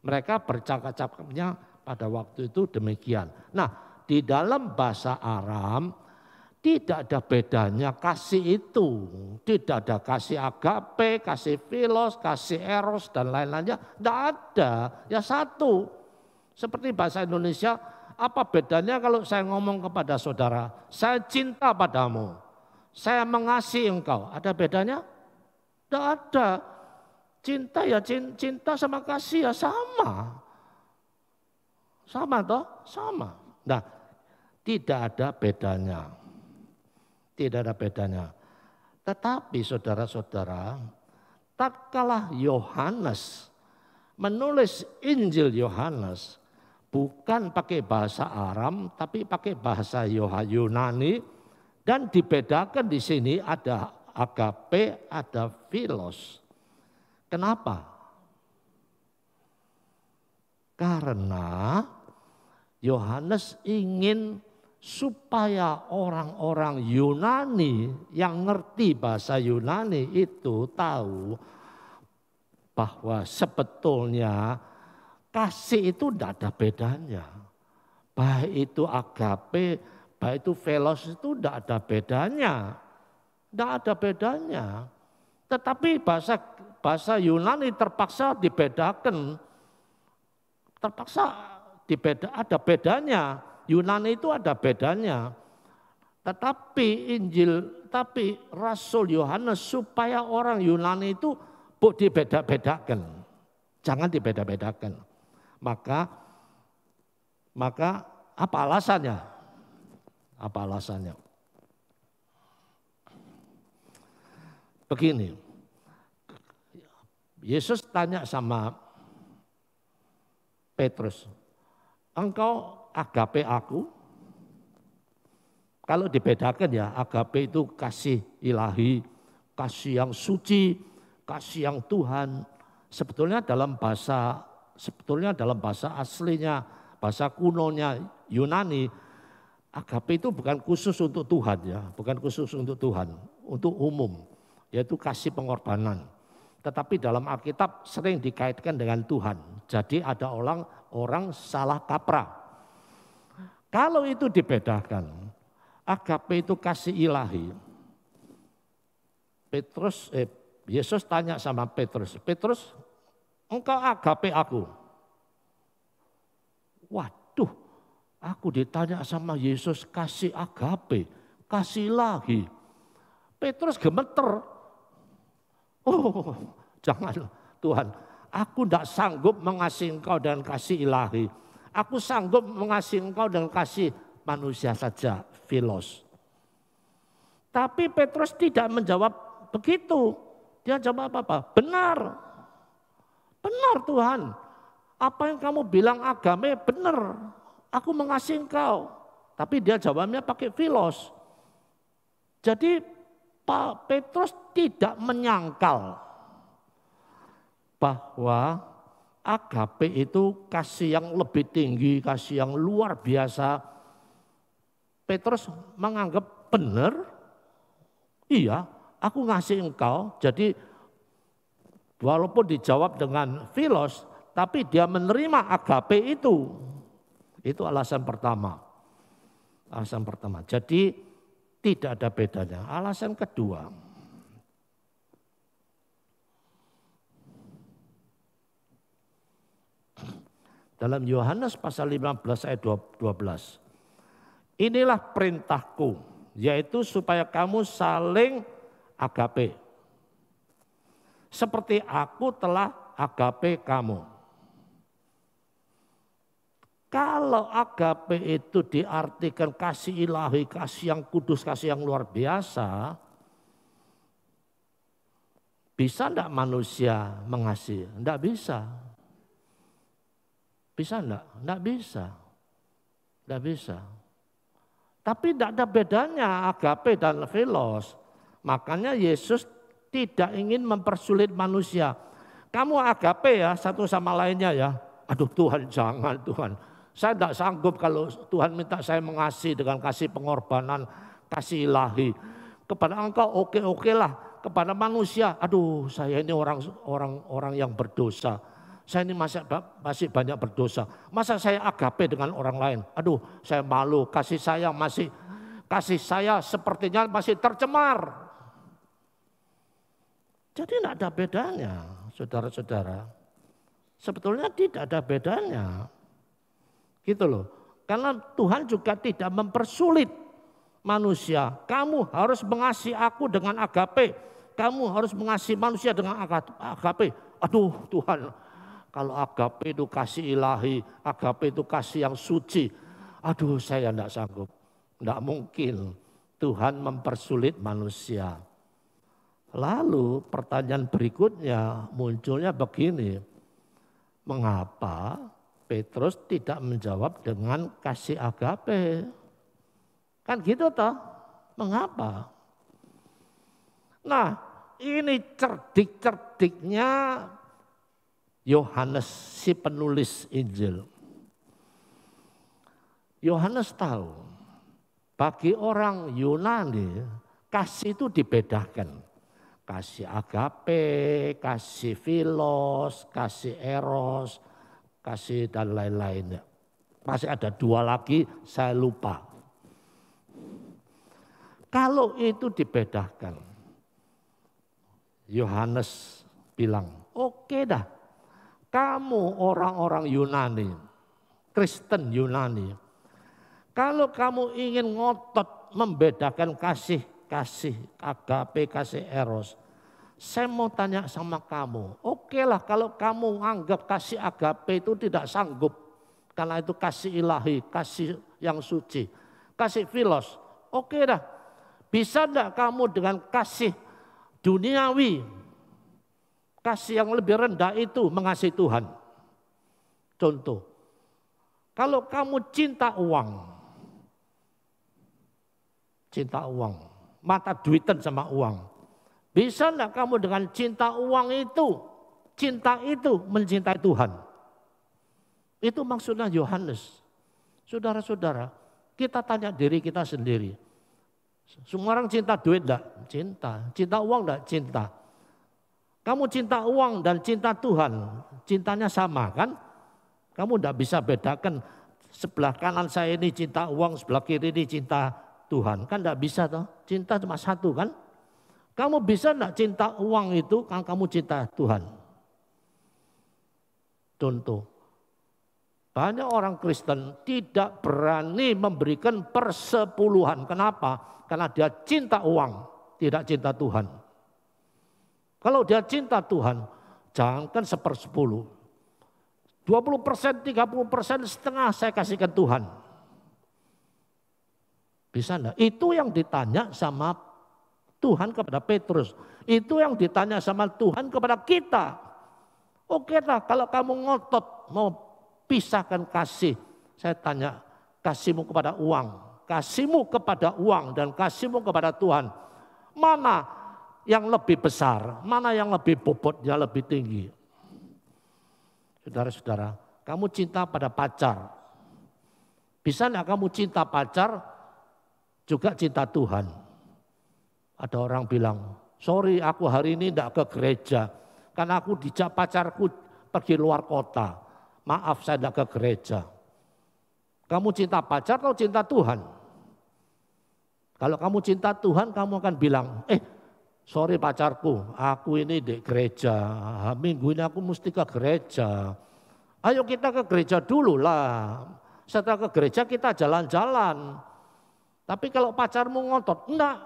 Mereka bercakap-cakapnya pada waktu itu demikian. Nah di dalam bahasa Aram tidak ada bedanya kasih itu. Tidak ada kasih agape, kasih filos, kasih eros dan lain-lainnya. Tidak ada, ya satu. Seperti bahasa Indonesia, apa bedanya kalau saya ngomong kepada saudara, saya cinta padamu, saya mengasihi engkau. Ada bedanya? Tidak ada. Cinta ya cinta sama kasih ya sama. Sama toh? Sama. Nah, tidak ada bedanya. Tidak ada bedanya. Tetapi saudara-saudara, tatkala Yohanes menulis Injil Yohanes bukan pakai bahasa Aram tapi pakai bahasa Yunani dan dibedakan di sini ada agape, ada filos. Kenapa? Karena Yohanes ingin supaya orang-orang Yunani yang ngerti bahasa Yunani itu tahu bahwa sebetulnya kasih itu tidak ada bedanya. Baik itu agape, baik itu filos itu tidak ada bedanya. Tidak ada bedanya. Tetapi bahasa Yunani terpaksa dibedakan. Ada bedanya. Yunani itu ada bedanya. Tetapi Rasul Yohanes supaya orang Yunani itu dibeda-bedakan. Jangan dibeda-bedakan. Maka apa alasannya? Apa alasannya? Begini. Yesus tanya sama Petrus, engkau agape aku? Kalau dibedakan ya, agape itu kasih ilahi, kasih yang suci, kasih yang Tuhan. Sebetulnya dalam bahasa aslinya, bahasa kunonya Yunani, agape itu bukan khusus untuk Tuhan ya, bukan khusus untuk Tuhan, untuk umum, yaitu kasih pengorbanan. Tetapi dalam Alkitab sering dikaitkan dengan Tuhan. Jadi ada orang salah kaprah. Kalau itu dibedakan, agape itu kasih ilahi. Yesus tanya sama Petrus, Petrus, engkau agape aku. Waduh, aku ditanya sama Yesus kasih agape, kasih ilahi. Petrus gemeter. Oh, jangan Tuhan, aku tidak sanggup mengasihi engkau dengan kasih ilahi. Aku sanggup mengasihi engkau dengan kasih manusia saja, philos. Tapi Petrus tidak menjawab begitu. Dia jawab apa? Benar. Benar Tuhan. Apa yang kamu bilang agame benar. Aku mengasihi engkau. Tapi dia jawabnya pakai philos. Jadi Pak Petrus tidak menyangkal bahwa agape itu kasih yang lebih tinggi, kasih yang luar biasa. Petrus menganggap benar, iya aku ngasih engkau. Jadi walaupun dijawab dengan philos, tapi dia menerima agape itu. Itu alasan pertama. Alasan pertama. Jadi tidak ada bedanya. Alasan kedua, dalam Yohanes pasal 15 ayat 12. Inilah perintahku, yaitu supaya kamu saling agape. Seperti aku telah agape kamu. Kalau agape itu diartikan kasih ilahi, kasih yang kudus, kasih yang luar biasa, bisa enggak manusia mengasihi? Enggak bisa. Bisa enggak? Enggak bisa. Enggak bisa. Tapi enggak ada bedanya agape dan philos. Makanya Yesus tidak ingin mempersulit manusia. Kamu agape ya satu sama lainnya ya. Aduh Tuhan jangan Tuhan. Saya tidak sanggup kalau Tuhan minta saya mengasihi dengan kasih pengorbanan, kasih ilahi. Kepada engkau oke lah, kepada manusia, aduh saya ini orang yang berdosa. Saya ini masih banyak berdosa. Masa saya agape dengan orang lain? Aduh saya malu, kasih saya sepertinya masih tercemar. Jadi tidak ada bedanya saudara-saudara. Sebetulnya tidak ada bedanya. Gitu loh. Karena Tuhan juga tidak mempersulit manusia. Kamu harus mengasihi aku dengan agape. Kamu harus mengasihi manusia dengan agape. Aduh Tuhan, kalau agape itu kasih ilahi, agape itu kasih yang suci. Aduh saya tidak sanggup. Tidak mungkin Tuhan mempersulit manusia. Lalu pertanyaan berikutnya munculnya begini. Mengapa Petrus tidak menjawab dengan kasih agape? Kan gitu toh? Mengapa? Nah, ini cerdik-cerdiknya Yohanes si penulis Injil. Yohanes tahu bagi orang Yunani kasih itu dibedakan. Kasih agape, kasih philos, kasih eros, kasih dan lain-lainnya. Masih ada dua lagi saya lupa. Kalau itu dibedakan, Yohanes bilang, oke dah, kamu orang-orang Yunani, Kristen Yunani, kalau kamu ingin ngotot membedakan kasih agape, kasih eros, saya mau tanya sama kamu, oke lah kalau kamu anggap kasih agape itu tidak sanggup, karena itu kasih ilahi, kasih yang suci, kasih philos, oke dah, bisa enggak kamu dengan kasih duniawi, kasih yang lebih rendah itu mengasihi Tuhan? Contoh, kalau kamu cinta uang, mata duitan sama uang, bisa enggak kamu dengan cinta uang itu, cinta itu mencintai Tuhan? Itu maksudnya Yohanes. Saudara-saudara, kita tanya diri kita sendiri. Semua orang cinta duit enggak? Cinta. Cinta uang enggak? Cinta. Kamu cinta uang dan cinta Tuhan, cintanya sama kan? Kamu tidak bisa bedakan sebelah kanan saya ini cinta uang, sebelah kiri ini cinta Tuhan. Kan tidak bisa toh, cinta cuma satu kan? Kamu bisa tidak cinta uang itu kan kamu cinta Tuhan? Contoh, banyak orang Kristen tidak berani memberikan persepuluhan. Kenapa? Karena dia cinta uang, tidak cinta Tuhan. Kalau dia cinta Tuhan, jangankan 1/10. 20%, 30%, setengah saya kasihkan Tuhan. Bisa enggak? Itu yang ditanya sama Tuhan kepada Petrus. Itu yang ditanya sama Tuhan kepada kita. Oke lah, kalau kamu ngotot mau pisahkan kasih. Saya tanya, kasihmu kepada uang, kasihmu kepada uang dan kasihmu kepada Tuhan. Mana yang lebih besar, mana yang lebih bobotnya lebih tinggi? Saudara-saudara, kamu cinta pada pacar. Bisa enggak kamu cinta pacar juga cinta Tuhan? Ada orang bilang, sorry aku hari ini enggak ke gereja. Karena aku dijak pacarku pergi luar kota. Maaf saya enggak ke gereja. Kamu cinta pacar atau cinta Tuhan? Kalau kamu cinta Tuhan kamu akan bilang, sorry pacarku, aku ini di gereja, minggu ini aku mesti ke gereja. Ayo kita ke gereja dulu lah, setelah ke gereja kita jalan-jalan. Tapi kalau pacarmu ngotot, enggak,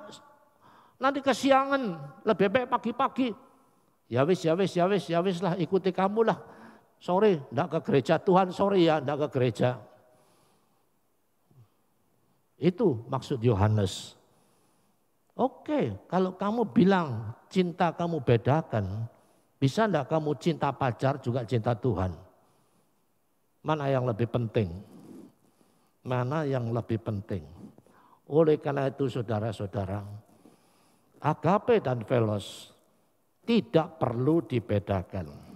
nanti kesiangan, lebih baik pagi-pagi. Ya wis lah, ikuti kamu lah. Sorry, enggak ke gereja, Tuhan sorry ya, enggak ke gereja. Itu maksud Yohanes. Oke, kalau kamu bilang cinta kamu bedakan, bisa enggak kamu cinta pacar juga cinta Tuhan? Mana yang lebih penting? Mana yang lebih penting? Oleh karena itu saudara-saudara, agape dan philos tidak perlu dibedakan.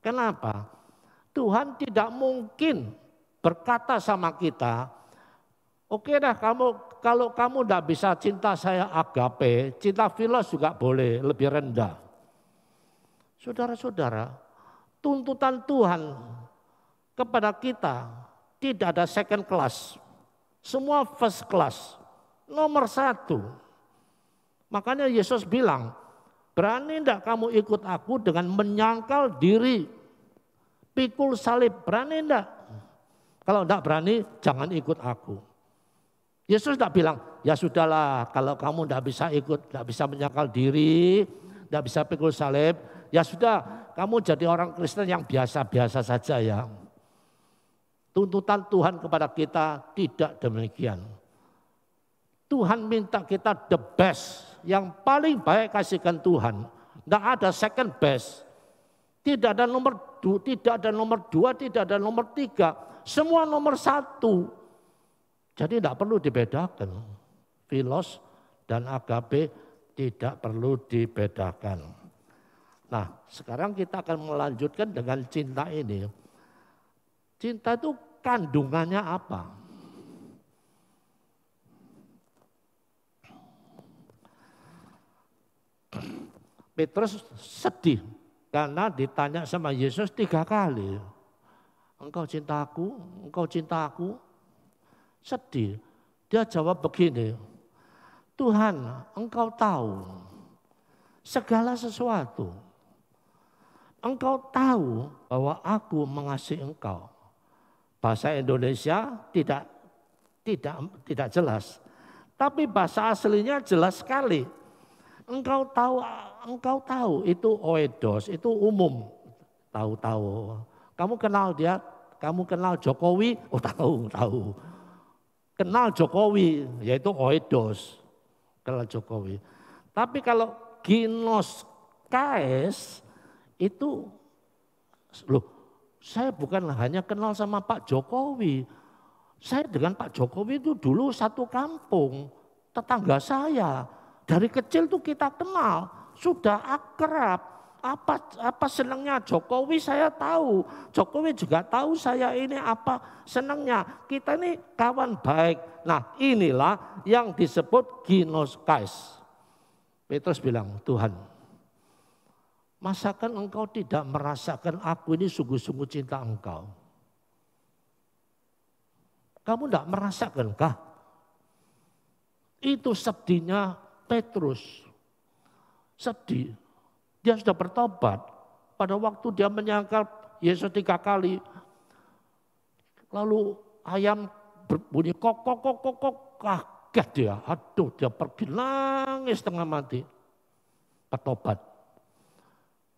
Kenapa? Tuhan tidak mungkin berkata sama kita, oke dah kalau kamu tidak bisa cinta saya agape, cinta philos juga boleh, lebih rendah. Saudara-saudara, tuntutan Tuhan kepada kita tidak ada second class. Semua first class, nomor 1. Makanya Yesus bilang, berani tidak kamu ikut aku dengan menyangkal diri, pikul salib, berani tidak? Kalau tidak berani, jangan ikut aku. Yesus tidak bilang, ya sudahlah kalau kamu tidak bisa ikut, tidak bisa menyangkal diri, tidak bisa pikul salib, ya sudah kamu jadi orang Kristen yang biasa-biasa saja ya. Tuntutan Tuhan kepada kita tidak demikian. Tuhan minta kita the best, yang paling baik kasihkan Tuhan. Tidak ada second best, tidak ada nomor 2, tidak ada nomor 2, tidak ada nomor 3, semua nomor 1. Jadi tidak perlu dibedakan. Philos dan agape tidak perlu dibedakan. Nah, sekarang kita akan melanjutkan dengan cinta ini. Cinta itu kandungannya apa? Petrus sedih karena ditanya sama Yesus 3 kali. Engkau cinta aku, engkau cinta aku. Sedih. Dia jawab begini, Tuhan engkau tahu segala sesuatu. Engkau tahu bahwa aku mengasihi engkau. Bahasa Indonesia tidak jelas. Tapi bahasa aslinya jelas sekali. Engkau tahu itu oedos, itu umum. Tahu. Kamu kenal dia, kamu kenal Jokowi? Oh tahu. Kenal Jokowi, yaitu oedos. Kenal Jokowi. Tapi kalau ginos kaes itu, saya bukan hanya kenal sama Pak Jokowi. Saya dengan Pak Jokowi itu dulu satu kampung, tetangga saya. Dari kecil tuh kita kenal, sudah akrab. Apa senangnya Jokowi saya tahu. Jokowi juga tahu saya ini apa senangnya. Kita ini kawan baik. Nah inilah yang disebut ginos kais. Petrus bilang, Tuhan Masakan engkau tidak merasakan aku ini sungguh-sungguh cinta engkau? Kamu tidak merasakan kah? Itu sedihnya Petrus. Sedih. Dia sudah bertobat. Pada waktu dia menyangkal Yesus 3 kali. Lalu ayam berbunyi kok, kaget dia. Aduh, dia pergi nangis setengah mati. Bertobat.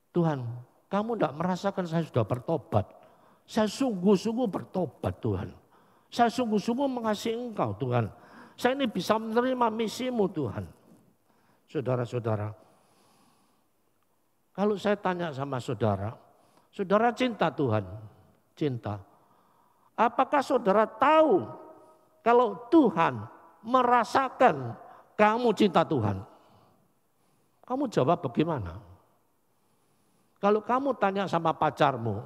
Tuhan, kamu tidak merasakan saya sudah bertobat. Saya sungguh-sungguh bertobat Tuhan. Saya sungguh-sungguh mengasihi engkau Tuhan. Saya ini bisa menerima misimu Tuhan. Saudara-saudara, kalau saya tanya sama saudara, saudara cinta Tuhan? Cinta. Apakah saudara tahu kalau Tuhan merasakan kamu cinta Tuhan? Kamu jawab bagaimana? Kalau kamu tanya sama pacarmu,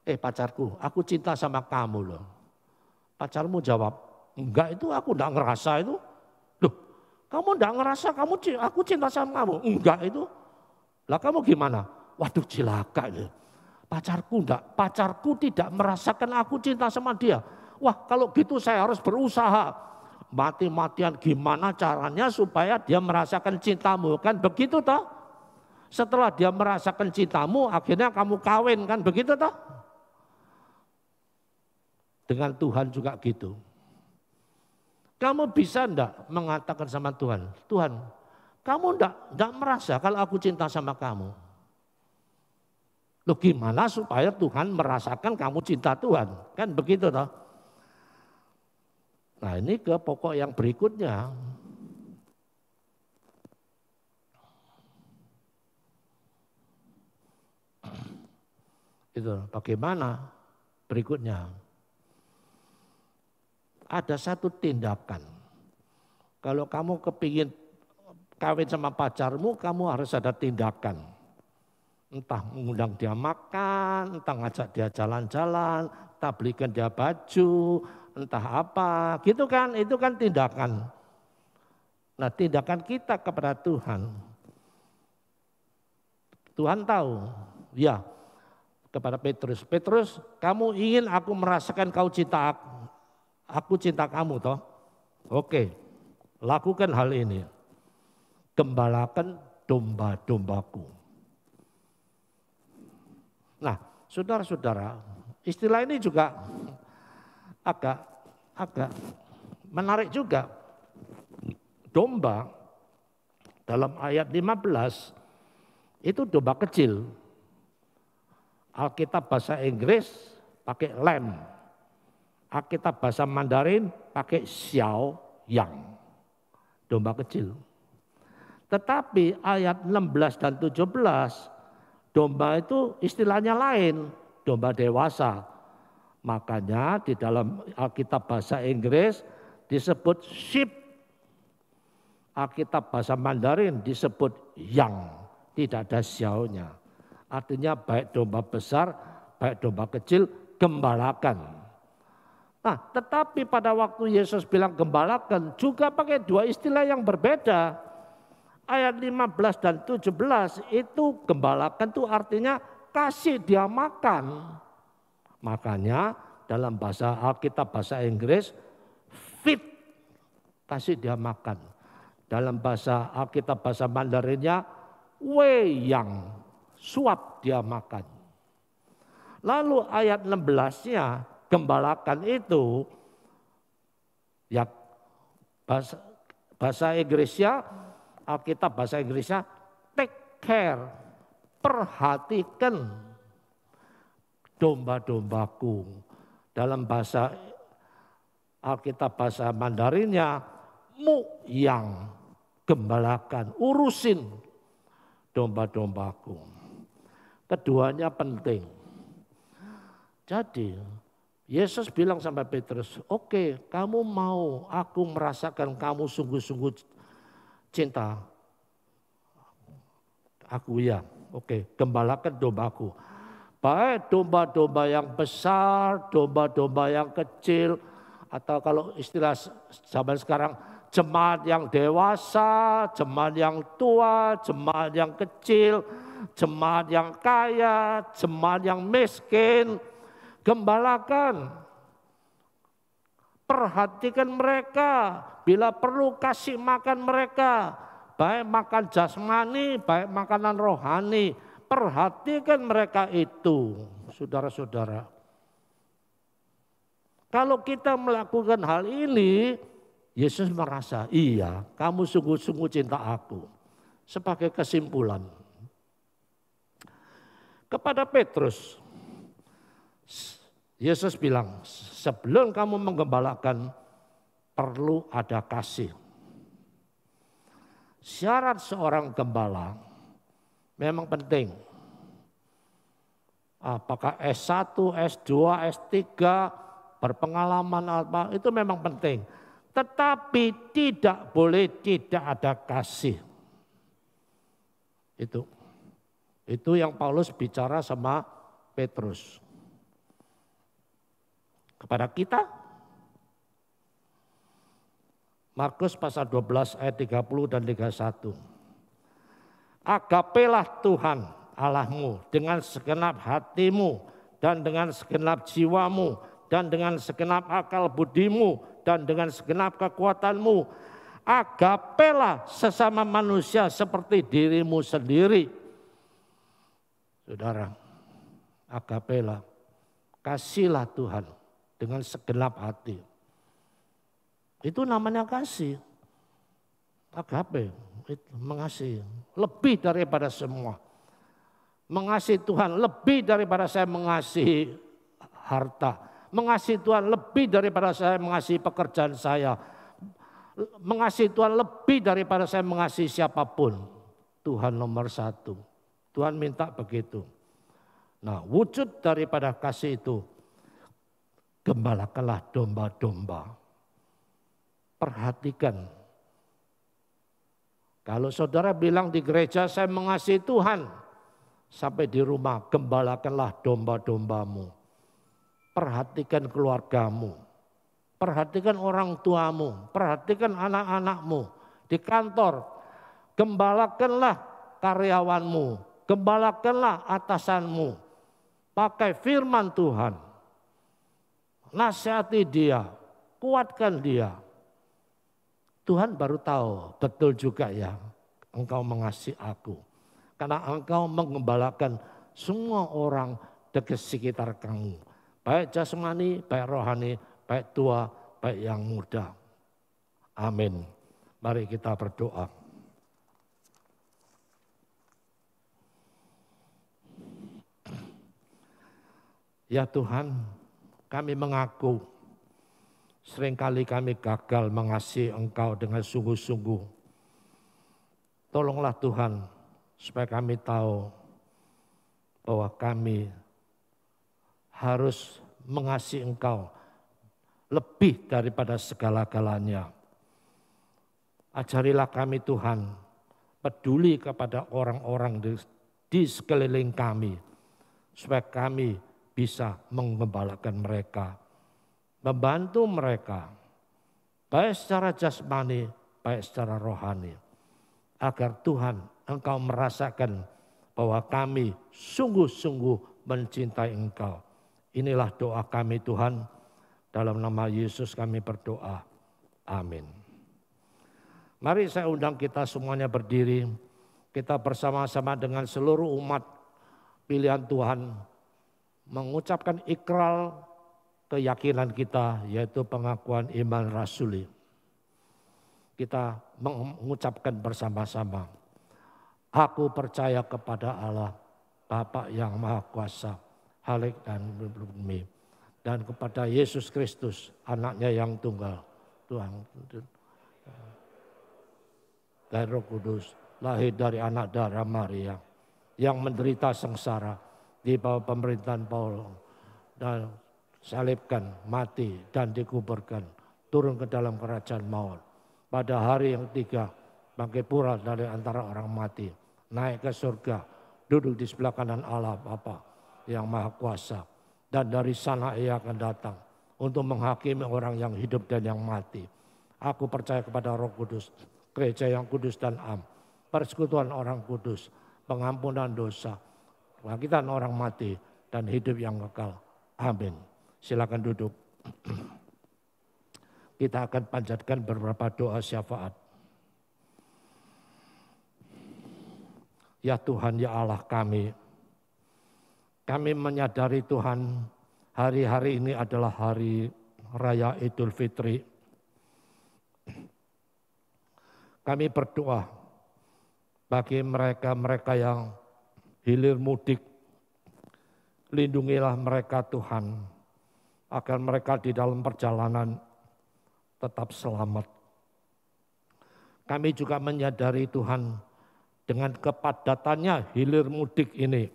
pacarku, aku cinta sama kamu loh. Pacarmu jawab, enggak itu aku enggak ngerasa itu. Loh, kamu enggak ngerasa aku cinta sama kamu? Enggak itu. Lah kamu gimana? Waduh cilaka itu. Pacarku tidak merasakan aku cinta sama dia. Wah kalau gitu saya harus berusaha. Mati-matian gimana caranya supaya dia merasakan cintamu. Kan begitu toh? Setelah dia merasakan cintamu, akhirnya kamu kawin, kan begitu toh? Dengan Tuhan juga gitu. Kamu bisa enggak mengatakan sama Tuhan, Tuhan, kamu enggak merasa kalau aku cinta sama kamu? Loh gimana supaya Tuhan merasakan kamu cinta Tuhan? Kan begitu toh? Nah ini ke pokok yang berikutnya. Itu bagaimana berikutnya? Ada satu tindakan. Kalau kamu kepingin kawin sama pacarmu, kamu harus ada tindakan. Entah mengundang dia makan, entah ngajak dia jalan-jalan, entah belikan dia baju, entah apa. Gitu kan, itu kan tindakan. Nah tindakan kita kepada Tuhan. Tuhan tahu, ya. Kepada Petrus, Petrus kamu ingin aku merasakan kau cinta aku cinta kamu toh? Oke, lakukan hal ini. Gembalakan domba-dombaku. Nah saudara-saudara, istilah ini juga agak menarik juga. Domba dalam ayat 15 itu domba kecil. Alkitab bahasa Inggris pakai lamb. Alkitab bahasa Mandarin pakai xiao yang. Domba kecil. Tetapi ayat 16 dan 17 domba itu istilahnya lain. Domba dewasa. Makanya di dalam Alkitab bahasa Inggris disebut sheep. Alkitab bahasa Mandarin disebut yang. Tidak ada xiao-nya. Artinya baik domba besar, baik domba kecil, gembalakan. Nah, tetapi pada waktu Yesus bilang gembalakan juga pakai dua istilah yang berbeda. Ayat 15 dan 17 itu gembalakan itu artinya kasih dia makan. Makanya dalam bahasa Alkitab bahasa Inggris feed, kasih dia makan. Dalam bahasa Alkitab bahasa Mandarinnya wei yang, suap dia makan. Lalu ayat 16-nya gembalakan itu ya bahasa Inggrisnya, Alkitab bahasa Inggrisnya take care, perhatikan domba-dombaku. Dalam bahasa Alkitab bahasa Mandarinnya mu yang, gembalakan, urusin domba-dombaku. Keduanya penting. Jadi Yesus bilang sama Petrus, oke, kamu mau aku merasakan kamu sungguh-sungguh cinta aku ya. Oke, gembalakan dombaku. Baik domba-domba yang besar, domba-domba yang kecil, atau kalau istilah zaman sekarang jemaat yang dewasa, jemaat yang tua, jemaat yang kecil, jemaat yang kaya, jemaat yang miskin. Gembalakan, perhatikan mereka, bila perlu kasih makan mereka, baik makan jasmani, baik makanan rohani. Perhatikan mereka itu, saudara-saudara. Kalau kita melakukan hal ini, Yesus merasa, iya kamu sungguh-sungguh cinta aku. Sebagai kesimpulan, kepada Petrus, Yesus bilang, sebelum kamu menggembalakan, perlu ada kasih. Syarat seorang gembala memang penting. Apakah S1, S2, S3, berpengalaman apa, itu memang penting. Tetapi tidak boleh tidak ada kasih. Itu yang Paulus bicara sama Petrus. Kepada kita, Markus pasal 12 ayat 30 dan 31. Agapelah Tuhan Allahmu dengan segenap hatimu dan dengan segenap jiwamu dan dengan segenap akal budimu dan dengan segenap kekuatanmu. Agapelah sesama manusia seperti dirimu sendiri. Saudara, agapelah, kasihlah Tuhan dengan segenap hati. Itu namanya kasih. Agape, mengasihi, lebih daripada semua. Mengasihi Tuhan lebih daripada saya mengasihi harta. Mengasihi Tuhan lebih daripada saya mengasihi pekerjaan saya. Mengasihi Tuhan lebih daripada saya mengasihi siapapun. Tuhan nomor satu. Tuhan minta begitu. Nah, wujud daripada kasih itu, gembalakanlah domba-domba. Perhatikan. Kalau saudara bilang di gereja saya mengasihi Tuhan, sampai di rumah gembalakanlah domba-dombamu. Perhatikan keluargamu. Perhatikan orang tuamu, perhatikan anak-anakmu. Di kantor, gembalakanlah karyawanmu, gembalakanlah atasanmu. Pakai firman Tuhan. Nasihati dia, kuatkan dia. Tuhan baru tahu, betul juga ya, engkau mengasihi aku. Karena engkau menggembalakan semua orang di sekitar kamu. Baik jasmani, baik rohani, baik tua, baik yang muda. Amin. Mari kita berdoa. Ya Tuhan, kami mengaku seringkali kami gagal mengasihi Engkau dengan sungguh-sungguh. Tolonglah Tuhan supaya kami tahu bahwa kami harus mengasihi Engkau lebih daripada segala-galanya. Ajarilah kami Tuhan, peduli kepada orang-orang di sekeliling kami, supaya kami bisa menggembalakan mereka, membantu mereka, baik secara jasmani, baik secara rohani, agar Tuhan Engkau merasakan bahwa kami sungguh-sungguh mencintai Engkau. Inilah doa kami Tuhan, dalam nama Yesus kami berdoa. Amin. Mari saya undang kita semuanya berdiri. Kita bersama-sama dengan seluruh umat pilihan Tuhan mengucapkan ikrar keyakinan kita, yaitu pengakuan iman rasuli. Kita mengucapkan bersama-sama. Aku percaya kepada Allah, Bapa yang Maha Kuasa, Halik dan bumi, dan kepada Yesus Kristus, anaknya yang tunggal, Tuhan dan Roh Kudus, lahir dari anak darah Maria, yang menderita sengsara di bawah pemerintahan Paulus, dan salibkan, mati dan dikuburkan, turun ke dalam kerajaan maut. Pada hari yang ketiga, bangkit pula dari antara orang mati, naik ke surga, duduk di sebelah kanan Allah Bapa yang Maha Kuasa. Dan dari sana ia akan datang untuk menghakimi orang yang hidup dan yang mati. Aku percaya kepada Roh Kudus, gereja yang kudus dan am, persekutuan orang kudus, pengampunan dosa, kebangkitan orang mati, dan hidup yang kekal. Amin. Silakan duduk. Kita akan panjatkan beberapa doa syafaat. Ya Tuhan, ya Allah kami menyadari Tuhan, hari-hari ini adalah hari Raya Idul Fitri. Kami berdoa bagi mereka-mereka yang hilir mudik, lindungilah mereka Tuhan, agar mereka di dalam perjalanan tetap selamat. Kami juga menyadari Tuhan, dengan kepadatannya hilir mudik ini,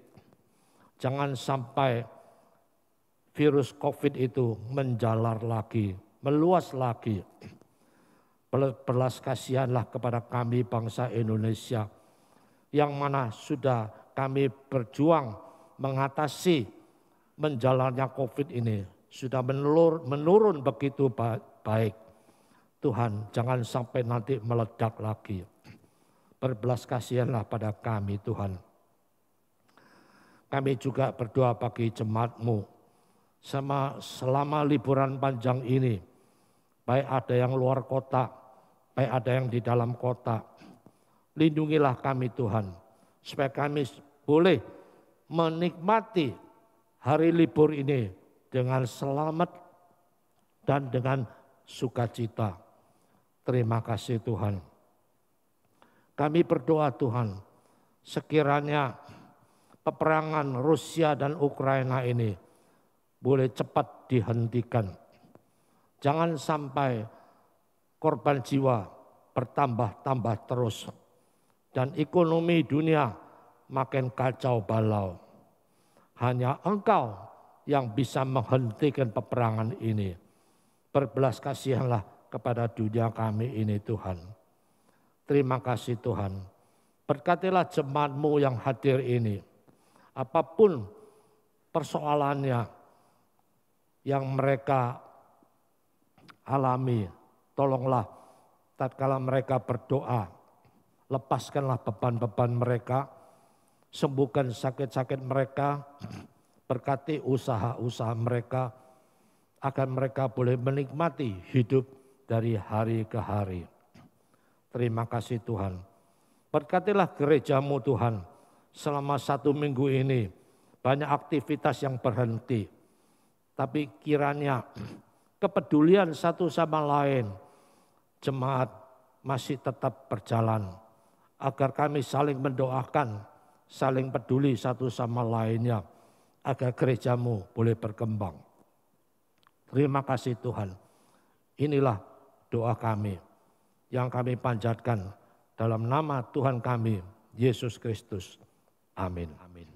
jangan sampai virus COVID itu menjalar lagi, meluas lagi. Belas kasihanlah kepada kami bangsa Indonesia, yang mana sudah kami berjuang mengatasi menjalarnya COVID ini, sudah menurun begitu baik. Tuhan, jangan sampai nanti meledak lagi. Berbelas kasihanlah pada kami Tuhan. Kami juga berdoa bagi jemaat-Mu selama liburan panjang ini, baik ada yang luar kota, baik ada yang di dalam kota. Lindungilah kami Tuhan, supaya kami boleh menikmati hari libur ini dengan selamat dan dengan sukacita. Terima kasih Tuhan. Kami berdoa Tuhan, sekiranya peperangan Rusia dan Ukraina ini boleh cepat dihentikan. Jangan sampai korban jiwa bertambah-tambah terus dan ekonomi dunia makin kacau balau. Hanya Engkau yang bisa menghentikan peperangan ini. Berbelas kasihanlah kepada dunia kami ini Tuhan. Terima kasih Tuhan. Berkatilah jemaat-Mu yang hadir ini. Apapun persoalannya yang mereka alami, tolonglah tatkala mereka berdoa, lepaskanlah beban-beban mereka, sembuhkan sakit-sakit mereka, berkati usaha-usaha mereka, agar mereka boleh menikmati hidup dari hari ke hari. Terima kasih Tuhan. Berkatilah gereja-Mu Tuhan, selama 1 minggu ini banyak aktivitas yang berhenti. Tapi kiranya kepedulian satu sama lain, jemaat masih tetap berjalan. Agar kami saling mendoakan, saling peduli satu sama lainnya. Agar gereja-Mu boleh berkembang. Terima kasih Tuhan. Inilah doa kami yang kami panjatkan dalam nama Tuhan kami, Yesus Kristus. Amin. Amin.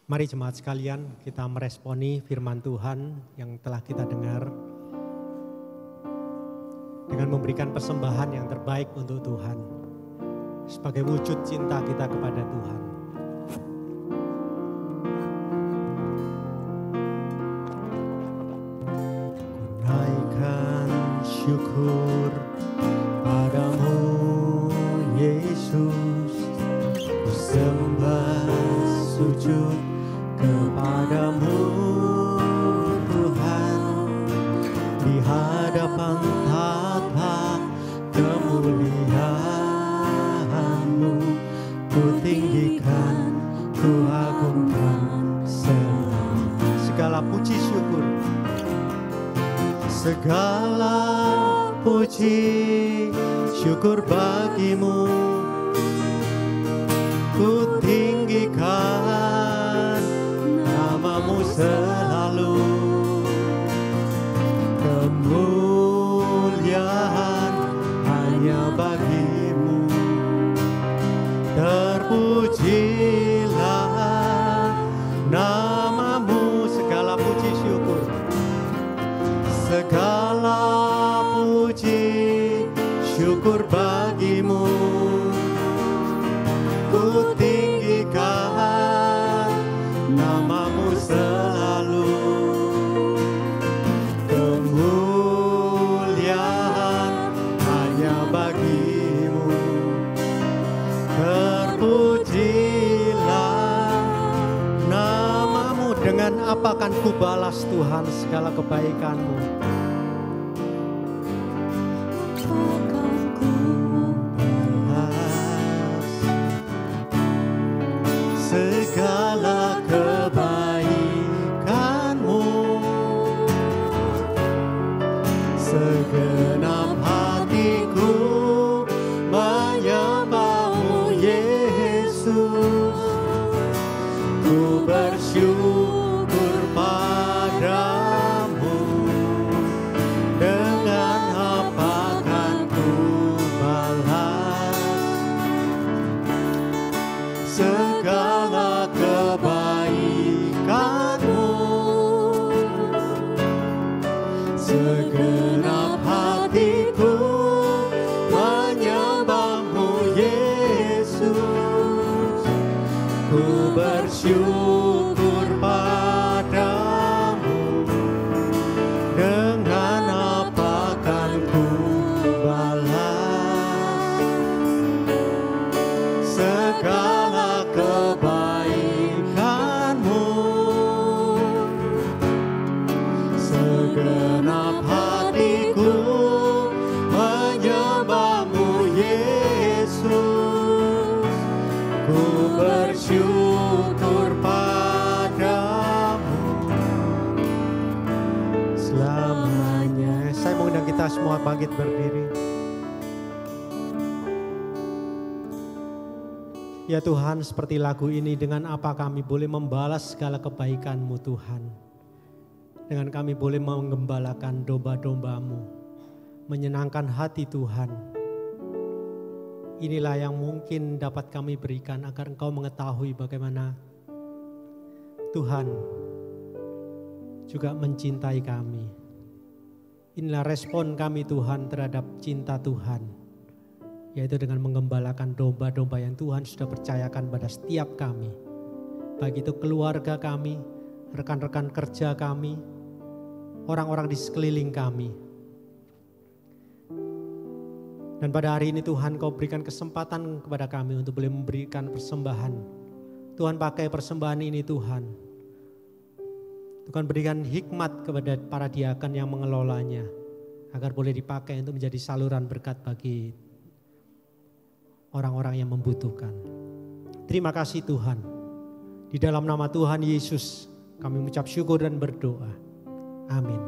Mari jemaat sekalian, kita meresponi firman Tuhan yang telah kita dengar dengan memberikan persembahan yang terbaik untuk Tuhan sebagai wujud cinta kita kepada Tuhan. Ku naikkan syukur padamu Yesus, ku sembah sujud kepadamu Tuhan, di hadapan tata kemuliaan-Mu, ku tinggikan, ku agungkan selama. Segala puji syukur, segala puji syukur bagimu, ku tinggikan namamu selalu. Kemuliaan hanya bagimu, terpujilah namamu. Segala puji syukur, segala puji syukur bagi ku balas Tuhan segala kebaikan-Mu. akan ku Balas segala kebaikan-Mu. Segenap hatiku menyembah-Mu Yesus. Ku bersyukur padamu. Dengan apa kan ku balas segala kebaikan-Mu. Segenap hatiku menyembah-Mu Yesus. Ku bersyukur padamu. Dengan apa kan ku balas segala kebaikan-Mu. Segenap hatiku menyembah-Mu Yesus. Ku bersyukur padamu selamanya. Saya mengundang kita semua bangkit berdiri. Ya Tuhan, seperti lagu ini, dengan apa kami boleh membalas segala kebaikan-Mu Tuhan. Dengan kami boleh menggembalakan domba-domba-Mu, menyenangkan hati Tuhan. Inilah yang mungkin dapat kami berikan agar Engkau mengetahui bagaimana Tuhan juga mencintai kami. Inilah respon kami Tuhan terhadap cinta Tuhan, yaitu dengan menggembalakan domba-domba yang Tuhan sudah percayakan pada setiap kami. Baik itu keluarga kami, rekan-rekan kerja kami, orang-orang di sekeliling kami. Dan pada hari ini Tuhan, Kau berikan kesempatan kepada kami untuk boleh memberikan persembahan. Tuhan, pakai persembahan ini Tuhan. Tuhan, berikan hikmat kepada para diaken yang mengelolanya, agar boleh dipakai untuk menjadi saluran berkat bagi orang-orang yang membutuhkan. Terima kasih Tuhan. Di dalam nama Tuhan Yesus kami mengucap syukur dan berdoa. Amin.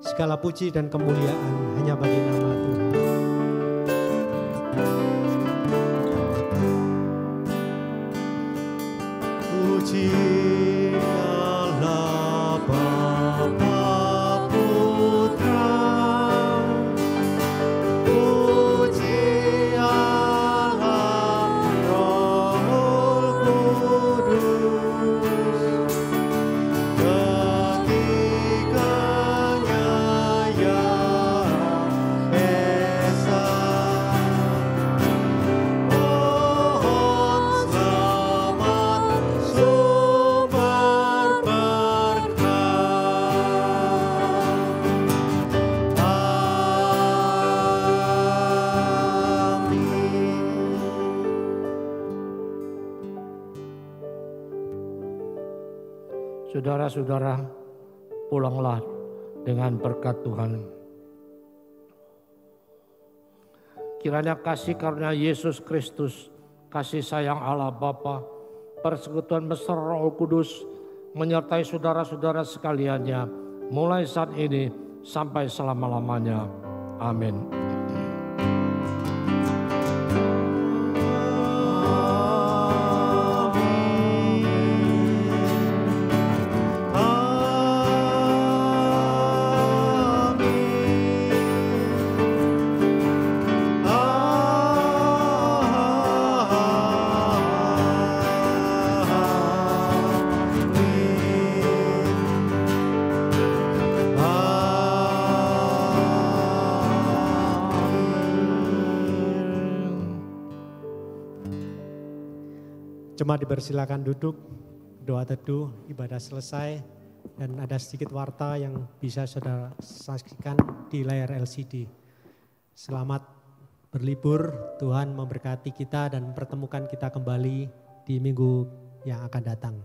Segala puji dan kemuliaan hanya bagi nama Tuhan. Puji Allah Bapa Putra, puji Allah Roh Kudus, ketiganya yang esa. Pohon selamat sumber berkat. Saudara-saudara, pulanglah dengan berkat Tuhan. Kiranya kasih karunia Yesus Kristus, kasih sayang Allah Bapa, persekutuan mesra Roh Kudus menyertai saudara-saudara sekaliannya, mulai saat ini sampai selama-lamanya. Amin. Jemaat dipersilakan duduk, doa teduh, ibadah selesai, dan ada sedikit warta yang bisa saudara saksikan di layar LCD. Selamat berlibur, Tuhan memberkati kita dan mempertemukan kita kembali di minggu yang akan datang.